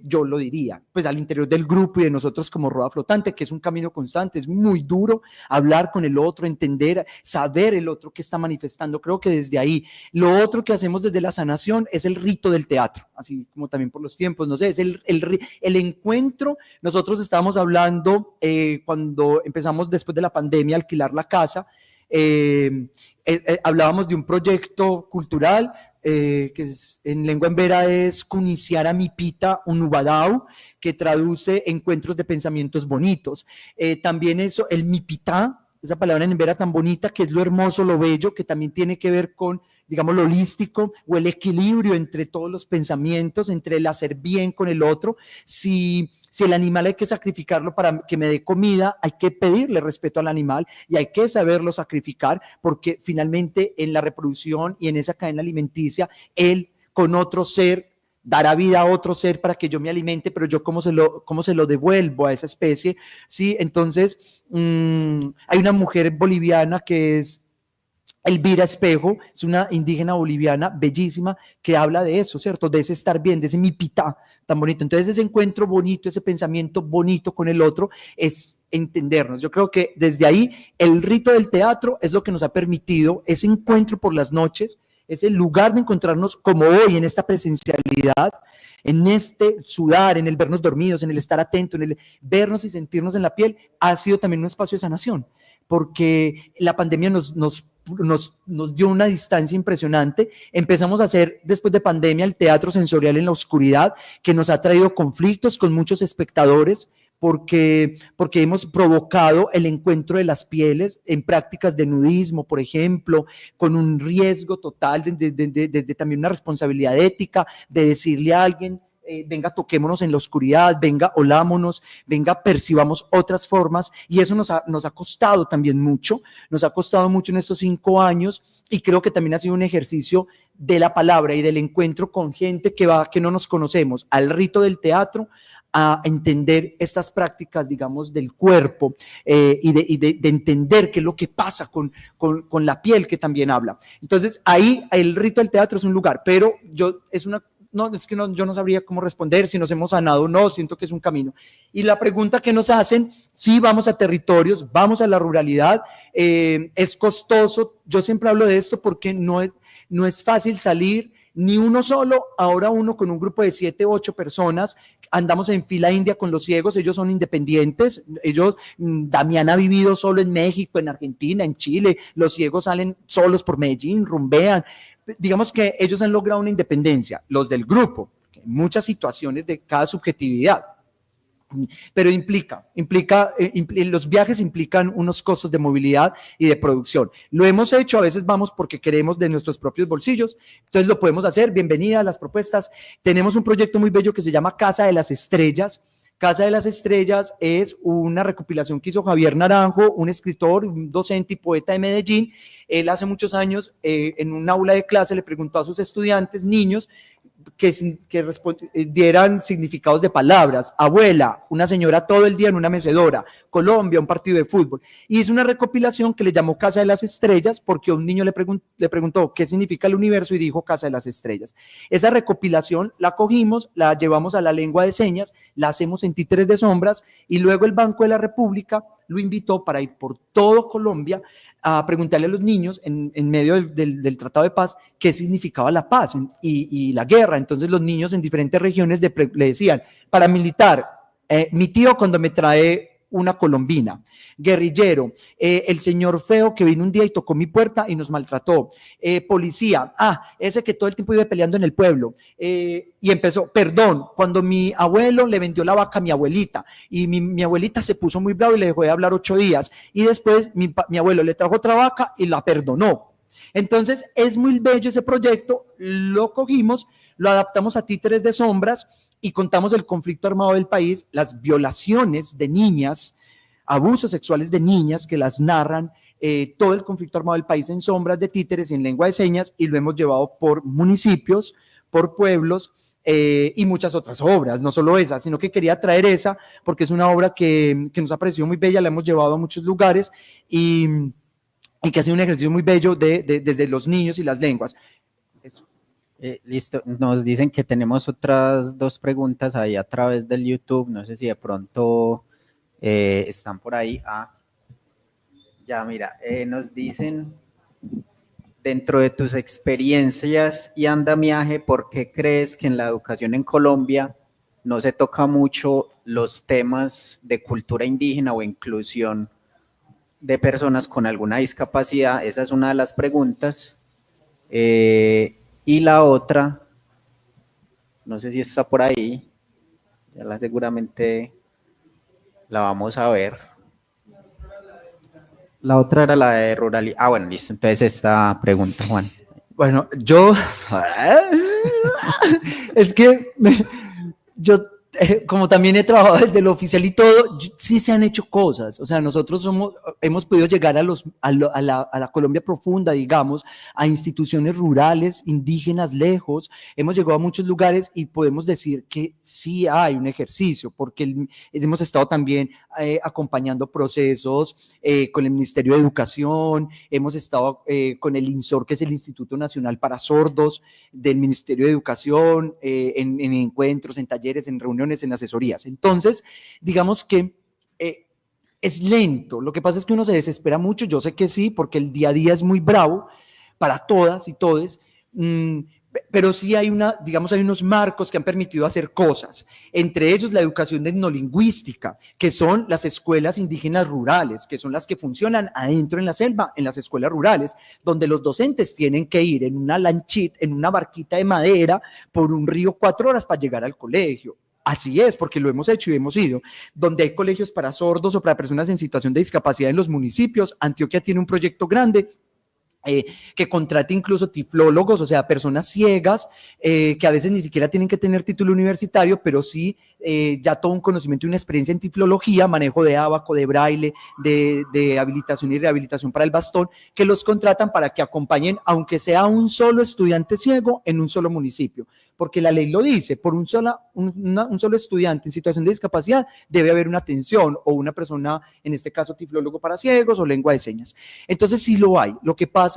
Yo lo diría, pues al interior del grupo y de nosotros como Roda Flotante, que es un camino constante, es muy duro hablar con el otro, entender, saber el otro que está manifestando. Creo que desde ahí, lo otro que hacemos desde la sanación es el rito del teatro, así como también por los tiempos, no sé, es el encuentro. Nosotros estábamos hablando cuando empezamos después de la pandemia a alquilar la casa, hablábamos de un proyecto cultural que en lengua embera es Kuniciara Mipita Unubadau, que traduce encuentros de pensamientos bonitos. También eso, el Mipita, esa palabra en embera tan bonita, que es lo hermoso, lo bello, que también tiene que ver con, digamos, lo holístico, o el equilibrio entre todos los pensamientos, entre el hacer bien con el otro. Si el animal hay que sacrificarlo para que me dé comida, hay que pedirle respeto al animal y hay que saberlo sacrificar, porque finalmente en la reproducción y en esa cadena alimenticia, él con otro ser dará vida a otro ser para que yo me alimente, pero yo cómo se lo devuelvo a esa especie, ¿sí? Entonces, hay una mujer boliviana que es Elvira Espejo, es una indígena boliviana bellísima que habla de eso, ¿cierto? De ese estar bien, de ese mipitá tan bonito. Entonces ese encuentro bonito, ese pensamiento bonito con el otro es entendernos. Yo creo que desde ahí el rito del teatro es lo que nos ha permitido ese encuentro por las noches, es el lugar de encontrarnos como hoy en esta presencialidad, en este sudar, en el vernos dormidos, en el estar atento, en el vernos y sentirnos en la piel, ha sido también un espacio de sanación, porque la pandemia nos dio una distancia impresionante. Empezamos a hacer, después de pandemia, el teatro sensorial en la oscuridad, que nos ha traído conflictos con muchos espectadores, porque hemos provocado el encuentro de las pieles en prácticas de nudismo, por ejemplo, con un riesgo total de también una responsabilidad ética, de decirle a alguien, venga, toquémonos en la oscuridad, venga, olámonos, venga, percibamos otras formas, y eso nos ha costado también mucho, nos ha costado mucho en estos 5 años, y creo que también ha sido un ejercicio de la palabra y del encuentro con gente que no nos conocemos, al rito del teatro, a entender estas prácticas, digamos, del cuerpo, y de entender qué es lo que pasa con la piel, que también habla. Entonces, ahí el rito del teatro es un lugar, pero yo no sabría cómo responder si nos hemos sanado o no, siento que es un camino. Y la pregunta que nos hacen, sí, vamos a territorios, vamos a la ruralidad, es costoso. Yo siempre hablo de esto porque no es fácil salir, ni uno solo, ahora uno con un grupo de 7, 8 personas, andamos en fila india con los ciegos, ellos son independientes, Damián ha vivido solo en México, en Argentina, en Chile, los ciegos salen solos por Medellín, rumbean, digamos que ellos han logrado una independencia, los del grupo, muchas situaciones de cada subjetividad. Pero los viajes implican unos costos de movilidad y de producción. Lo hemos hecho, a veces vamos porque queremos de nuestros propios bolsillos, entonces lo podemos hacer. Bienvenida a las propuestas. Tenemos un proyecto muy bello que se llama Casa de las Estrellas. Casa de las Estrellas es una recopilación que hizo Javier Naranjo, un escritor, un docente y poeta de Medellín. Él hace muchos años en un aula de clase le preguntó a sus estudiantes, niños, que dieran significados de palabras. Abuela, una señora todo el día en una mecedora. Colombia, un partido de fútbol. Y hizo una recopilación que le llamó Casa de las Estrellas porque un niño le preguntó qué significa el universo y dijo Casa de las Estrellas. Esa recopilación la cogimos, la llevamos a la lengua de señas, la hacemos en títeres de sombras y luego el Banco de la República lo invitó para ir por todo Colombia a preguntarle a los niños en medio del Tratado de Paz qué significaba la paz y la guerra. Entonces los niños en diferentes regiones le decían, paramilitar, mi tío cuando me trae una colombina, guerrillero, el señor feo que vino un día y tocó mi puerta y nos maltrató, policía, ese que todo el tiempo iba peleando en el pueblo, y empezó, perdón, cuando mi abuelo le vendió la vaca a mi abuelita y mi abuelita se puso muy bravo y le dejó de hablar 8 días y después mi abuelo le trajo otra vaca y la perdonó. Entonces es muy bello ese proyecto, lo cogimos, lo adaptamos a títeres de sombras y contamos el conflicto armado del país, las violaciones de niñas, abusos sexuales de niñas que las narran, todo el conflicto armado del país en sombras de títeres y en lengua de señas, y lo hemos llevado por municipios, por pueblos, y muchas otras obras, no solo esa, sino que quería traer esa porque es una obra que nos ha parecido muy bella, la hemos llevado a muchos lugares y que ha sido un ejercicio muy bello desde los niños y las lenguas. Eso. Listo, nos dicen que tenemos otras 2 preguntas ahí a través del YouTube, no sé si de pronto están por ahí. Ya mira, nos dicen, dentro de tus experiencias y andamiaje, ¿por qué crees que en la educación en Colombia no se toca mucho los temas de cultura indígena o inclusión de personas con alguna discapacidad? Esa es una de las preguntas. Y la otra, no sé si está por ahí, ya seguramente la vamos a ver. La otra era la de ruralidad. Bueno, listo, entonces esta pregunta, Juan. Bueno, es que yo como también he trabajado desde lo oficial y todo, sí se han hecho cosas, o sea, nosotros hemos podido llegar a la Colombia profunda, digamos, a instituciones rurales, indígenas, lejos, hemos llegado a muchos lugares y podemos decir que sí hay un ejercicio, porque hemos estado también acompañando procesos con el Ministerio de Educación, hemos estado con el INSOR, que es el Instituto Nacional para Sordos del Ministerio de Educación, en encuentros, en talleres, en reuniones, en asesorías. Entonces, digamos que es lento. Lo que pasa es que uno se desespera mucho. Yo sé que sí, porque el día a día es muy bravo para todas y todes, pero sí hay digamos, hay unos marcos que han permitido hacer cosas, entre ellos la educación etnolingüística, que son las escuelas indígenas rurales, que son las que funcionan adentro en la selva, en las escuelas rurales, donde los docentes tienen que ir en una lanchita, en una barquita de madera, por un río 4 horas para llegar al colegio. Así es, porque lo hemos hecho y hemos ido, donde hay colegios para sordos o para personas en situación de discapacidad en los municipios. Antioquia tiene un proyecto grande que contrate incluso tiflólogos, o sea, personas ciegas que a veces ni siquiera tienen que tener título universitario, pero sí ya todo un conocimiento y una experiencia en tiflología, manejo de ábaco, de braille, de habilitación y rehabilitación para el bastón, que los contratan para que acompañen, aunque sea un solo estudiante ciego en un solo municipio, porque la ley lo dice, por un solo estudiante en situación de discapacidad debe haber una atención o una persona, en este caso tiflólogo para ciegos o lengua de señas. Entonces sí lo hay. Lo que pasa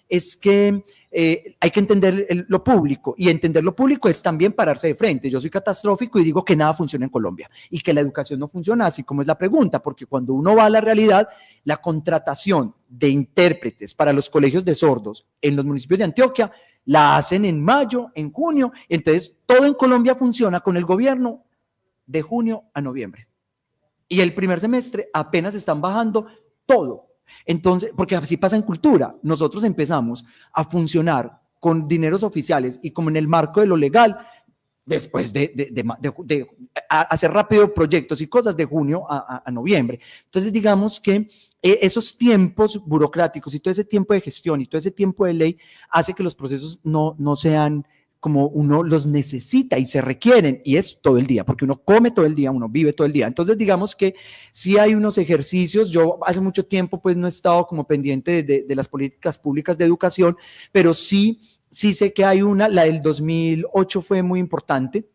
es que hay que entender lo público, y entender lo público es también pararse de frente. Yo soy catastrófico y digo que nada funciona en Colombia y que la educación no funciona así como es la pregunta, porque cuando uno va a la realidad, la contratación de intérpretes para los colegios de sordos en los municipios de Antioquia la hacen en mayo, en junio, entonces todo en Colombia funciona con el gobierno de junio a noviembre. Y el primer semestre apenas están bajando todo. Entonces, porque así pasa en cultura, nosotros empezamos a funcionar con dineros oficiales y como en el marco de lo legal, después de hacer rápido proyectos y cosas de junio a noviembre. Entonces, digamos que esos tiempos burocráticos y todo ese tiempo de gestión y todo ese tiempo de ley hace que los procesos no sean como uno los necesita y se requieren, y es todo el día, porque uno come todo el día, uno vive todo el día. Entonces, digamos que sí hay unos ejercicios. Yo hace mucho tiempo pues no he estado como pendiente de las políticas públicas de educación, pero sí sé que hay la del 2008 fue muy importante,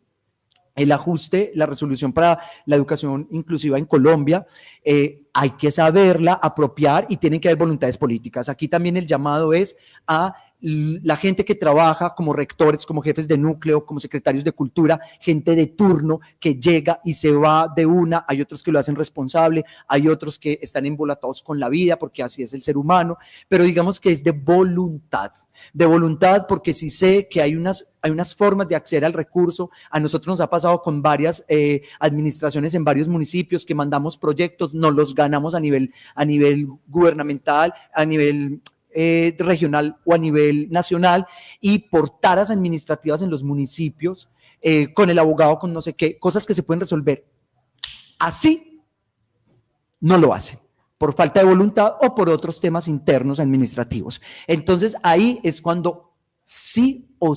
el ajuste, la resolución para la educación inclusiva en Colombia. Hay que saberla apropiar y tienen que haber voluntades políticas. Aquí también el llamado es a la gente que trabaja como rectores, como jefes de núcleo, como secretarios de cultura, gente de turno que llega y se va de una. Hay otros que lo hacen responsable, hay otros que están embolatados con la vida, porque así es el ser humano, pero digamos que es de voluntad, porque sí sé que hay unas formas de acceder al recurso. A nosotros nos ha pasado con varias administraciones en varios municipios que mandamos proyectos, no los ganamos a nivel gubernamental, a nivel regional o a nivel nacional, y por taras administrativas en los municipios, con el abogado, con no sé qué, cosas que se pueden resolver así, no lo hacen, por falta de voluntad o por otros temas internos administrativos. Entonces ahí es cuando sí o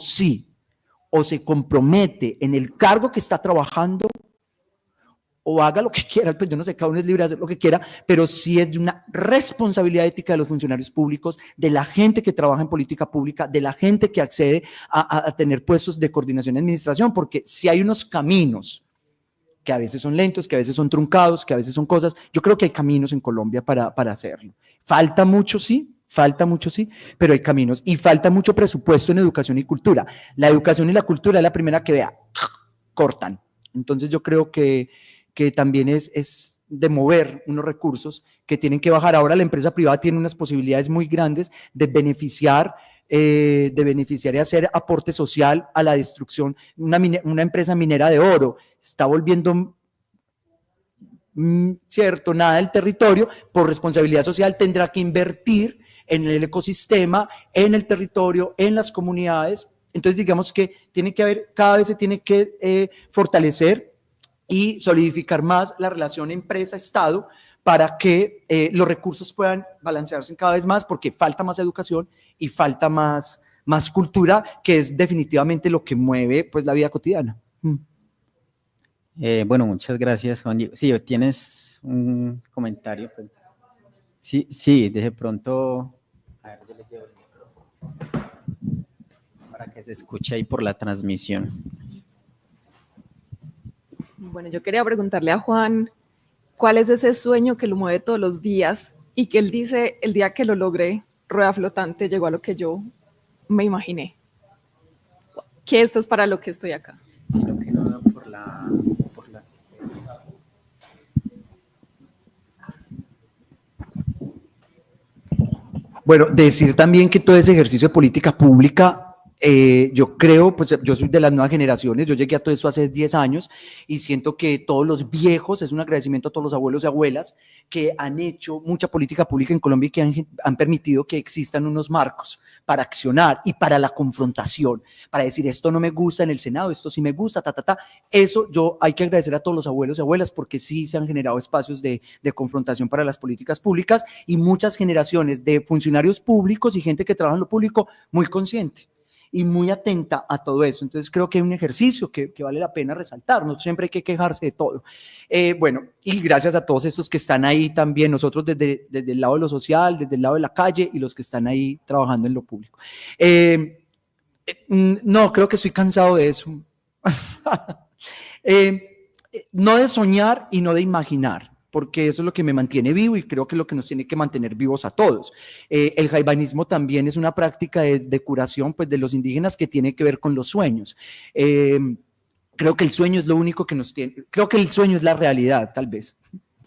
se compromete en el cargo que está trabajando, o haga lo que quiera, pues yo no sé, cada uno es libre de hacer lo que quiera, pero sí es de una responsabilidad ética de los funcionarios públicos, de la gente que trabaja en política pública, de la gente que accede a tener puestos de coordinación y administración, porque si hay unos caminos que a veces son lentos, que a veces son truncados, que a veces son cosas, yo creo que hay caminos en Colombia para hacerlo. Falta mucho, sí, pero hay caminos, y falta mucho presupuesto en educación y cultura. La educación y la cultura es la primera que cortan. Entonces yo creo que también es de mover unos recursos que tienen que bajar. Ahora la empresa privada tiene unas posibilidades muy grandes de beneficiar y hacer aporte social a la destrucción. Una empresa minera de oro está volviendo cierto nada del territorio. Por responsabilidad social tendrá que invertir en el ecosistema, en el territorio, en las comunidades. Entonces digamos que cada vez se tiene que fortalecer y solidificar más la relación empresa-estado para que los recursos puedan balancearse cada vez más, porque falta más educación y falta más cultura, que es definitivamente lo que mueve pues la vida cotidiana. Bueno, muchas gracias, Juan Diego. Sí, ¿tienes un comentario? Sí, de pronto, a ver, yo les llevo el micrófono para que se escuche ahí por la transmisión. Bueno, yo quería preguntarle a Juan, ¿cuál es ese sueño que lo mueve todos los días y que él dice, el día que lo logré, rueda flotante, llegó a lo que yo me imaginé? Que esto es para lo que estoy acá. Sino que no por la... Bueno, decir también que todo ese ejercicio de política pública Yo creo, pues yo soy de las nuevas generaciones, yo llegué a todo eso hace 10 años y siento que todos los viejos, es un agradecimiento a todos los abuelos y abuelas que han hecho mucha política pública en Colombia y que han permitido que existan unos marcos para accionar y para la confrontación, para decir esto no me gusta en el Senado, esto sí me gusta, Eso yo hay que agradecer a todos los abuelos y abuelas porque sí se han generado espacios de confrontación para las políticas públicas y muchas generaciones de funcionarios públicos y gente que trabaja en lo público muy consciente y muy atenta a todo eso. Entonces creo que hay un ejercicio que vale la pena resaltar, no siempre hay que quejarse de todo. Bueno, y gracias a todos estos que están ahí también, nosotros desde el lado de lo social, desde el lado de la calle y los que están ahí trabajando en lo público. No, creo que estoy cansado de eso. No de soñar y no de imaginar, porque eso es lo que me mantiene vivo y creo que es lo que nos tiene que mantener vivos a todos. El jaibanismo también es una práctica de curación pues, de los indígenas que tiene que ver con los sueños. Creo que el sueño es lo único que nos tiene, creo que el sueño es la realidad, tal vez.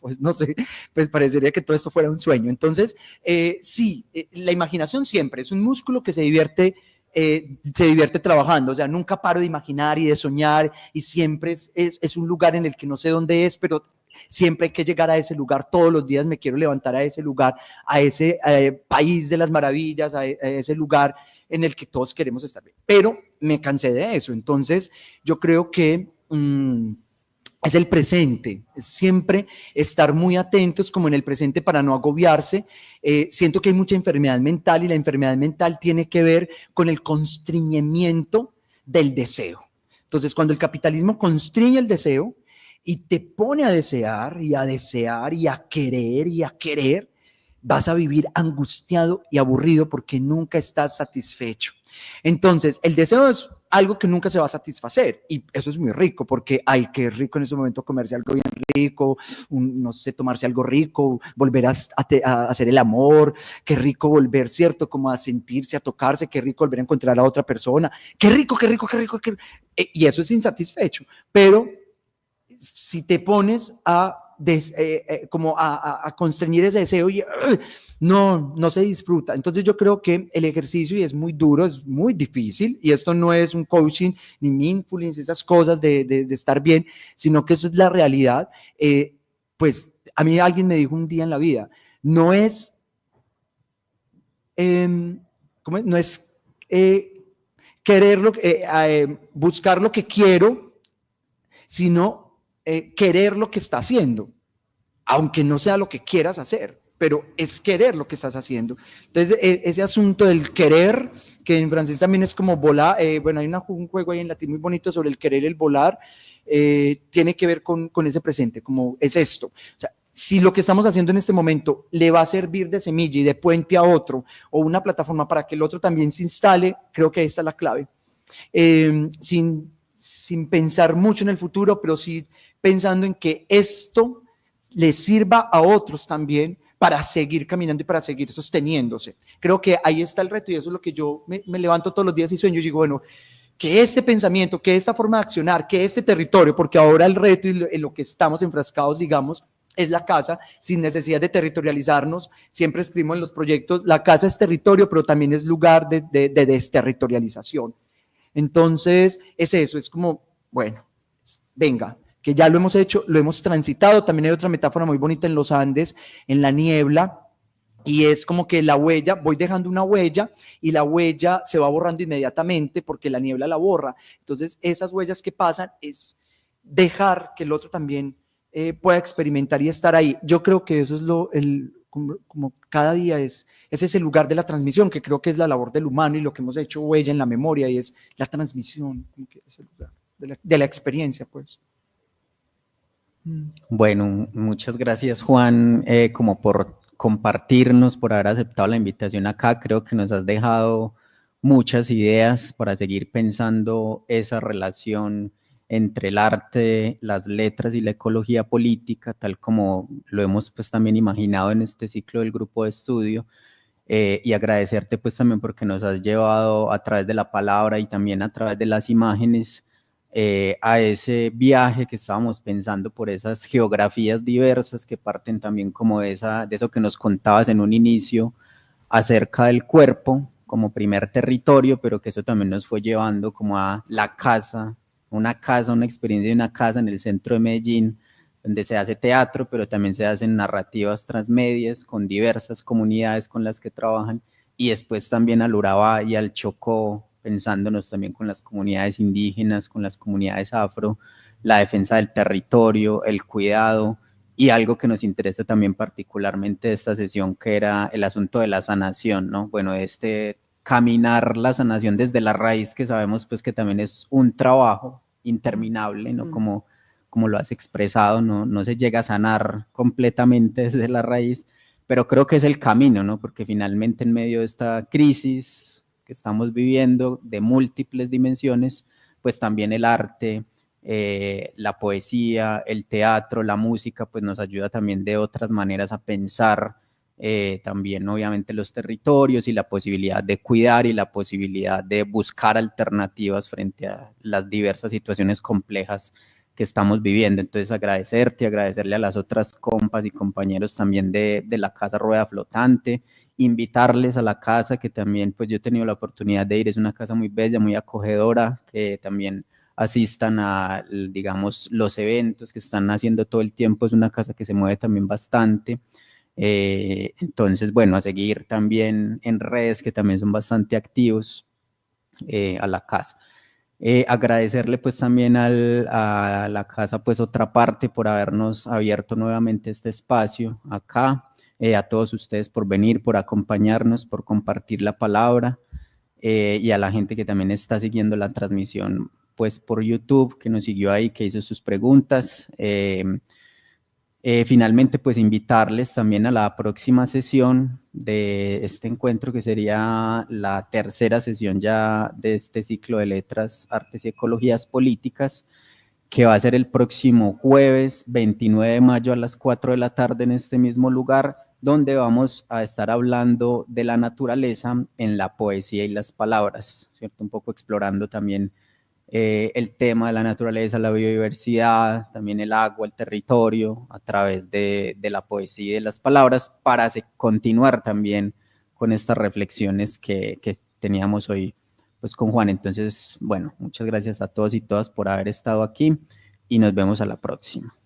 Pues no sé, pues parecería que todo esto fuera un sueño. Entonces, sí, la imaginación siempre es un músculo que se divierte trabajando, o sea, nunca paro de imaginar y de soñar y siempre es un lugar en el que no sé dónde es, pero siempre hay que llegar a ese lugar, todos los días me quiero levantar a ese lugar, a ese país de las maravillas, a ese lugar en el que todos queremos estar bien, pero me cansé de eso, entonces yo creo que es el presente, es siempre estar muy atentos como en el presente para no agobiarse. Siento que hay mucha enfermedad mental y la enfermedad mental tiene que ver con el constreñimiento del deseo. Entonces, cuando el capitalismo constriñe el deseo y te pone a desear y a desear y a querer, vas a vivir angustiado y aburrido porque nunca estás satisfecho. Entonces, el deseo es algo que nunca se va a satisfacer y eso es muy rico porque ay, qué rico en ese momento comerse algo bien rico, no sé, tomarse algo rico, volver a hacer el amor, qué rico volver, ¿cierto? Como a sentirse, a tocarse, qué rico volver a encontrar a otra persona, qué rico. Y eso es insatisfecho, pero si te pones a constreñir ese deseo y no se disfruta. Entonces yo creo que el ejercicio, y es muy duro, es muy difícil, y esto no es un coaching ni mindfulness, esas cosas de estar bien, sino que eso es la realidad. Pues a mí alguien me dijo un día en la vida, no es buscar lo que quiero, sino querer lo que está haciendo, aunque no sea lo que quieras hacer, pero es querer lo que estás haciendo. Entonces, ese asunto del querer, que en francés también es como volar, bueno, hay un juego ahí en latín muy bonito sobre el querer y el volar, tiene que ver con ese presente, como es esto. O sea, si lo que estamos haciendo en este momento le va a servir de semilla y de puente a otro, o una plataforma para que el otro también se instale, creo que ahí está la clave. Sin pensar mucho en el futuro, pero sí pensando en que esto le sirva a otros también para seguir caminando y para seguir sosteniéndose. Creo que ahí está el reto y eso es lo que yo me levanto todos los días y sueño y digo, bueno, que este pensamiento, que esta forma de accionar, que este territorio, porque ahora el reto y en lo que estamos enfrascados, digamos, es la casa, sin necesidad de territorializarnos. Siempre escribimos en los proyectos, la casa es territorio, pero también es lugar de desterritorialización. Entonces, es eso, es como, bueno, venga, que ya lo hemos hecho, lo hemos transitado. También hay otra metáfora muy bonita en los Andes, en la niebla, y es como que la huella, voy dejando una huella y la huella se va borrando inmediatamente porque la niebla la borra. Entonces, esas huellas que pasan es dejar que el otro también pueda experimentar y estar ahí. Yo creo que eso es como cada día es ese lugar de la transmisión, que creo que es la labor del humano y lo que hemos hecho huella en la memoria, y es la transmisión, como que es el lugar de la experiencia, pues. Bueno, muchas gracias, Juan, como por compartirnos, por haber aceptado la invitación acá. Creo que nos has dejado muchas ideas para seguir pensando esa relación entre el arte, las letras y la ecología política, tal como lo hemos pues también imaginado en este ciclo del grupo de estudio, y agradecerte pues también porque nos has llevado a través de la palabra y también a través de las imágenes a ese viaje que estábamos pensando por esas geografías diversas que parten también como de eso que nos contabas en un inicio acerca del cuerpo, como primer territorio, pero que eso también nos fue llevando como a la casa, una experiencia de una casa en el centro de Medellín, donde se hace teatro, pero también se hacen narrativas transmedias con diversas comunidades con las que trabajan, y después también al Urabá y al Chocó, pensándonos también con las comunidades indígenas, con las comunidades afro, la defensa del territorio, el cuidado, y algo que nos interesa también particularmente de esta sesión, que era el asunto de la sanación, ¿no? Bueno, caminar la sanación desde la raíz, que sabemos pues que también es un trabajo interminable, ¿no? Como lo has expresado, no se llega a sanar completamente desde la raíz, pero creo que es el camino, ¿no? Porque finalmente en medio de esta crisis que estamos viviendo de múltiples dimensiones, pues también el arte, la poesía, el teatro, la música, pues nos ayuda también de otras maneras a pensar también obviamente los territorios y la posibilidad de cuidar y la posibilidad de buscar alternativas frente a las diversas situaciones complejas que estamos viviendo. Entonces agradecerle a las otras compas y compañeros también de la Casa Rueda Flotante, invitarles a la casa, que también pues yo he tenido la oportunidad de ir, es una casa muy bella, muy acogedora, que también asistan a, digamos, los eventos que están haciendo todo el tiempo, es una casa que se mueve también bastante. Entonces, bueno, a seguir también en redes que también son bastante activos a la casa. Agradecerle pues también a la casa pues Otra Parte por habernos abierto nuevamente este espacio acá, a todos ustedes por venir, por acompañarnos, por compartir la palabra, y a la gente que también está siguiendo la transmisión pues por YouTube, que nos siguió ahí, que hizo sus preguntas. Finalmente, pues invitarles también a la próxima sesión de este encuentro, que sería la tercera sesión ya de este ciclo de letras, artes y ecologías políticas, que va a ser el próximo jueves 29 de mayo a las 4 de la tarde en este mismo lugar, donde vamos a estar hablando de la naturaleza en la poesía y las palabras, ¿cierto? Un poco explorando también el tema de la naturaleza, la biodiversidad, también el agua, el territorio, a través de la poesía y de las palabras, para continuar también con estas reflexiones que teníamos hoy pues con Juan. Entonces, bueno, muchas gracias a todos y todas por haber estado aquí y nos vemos a la próxima.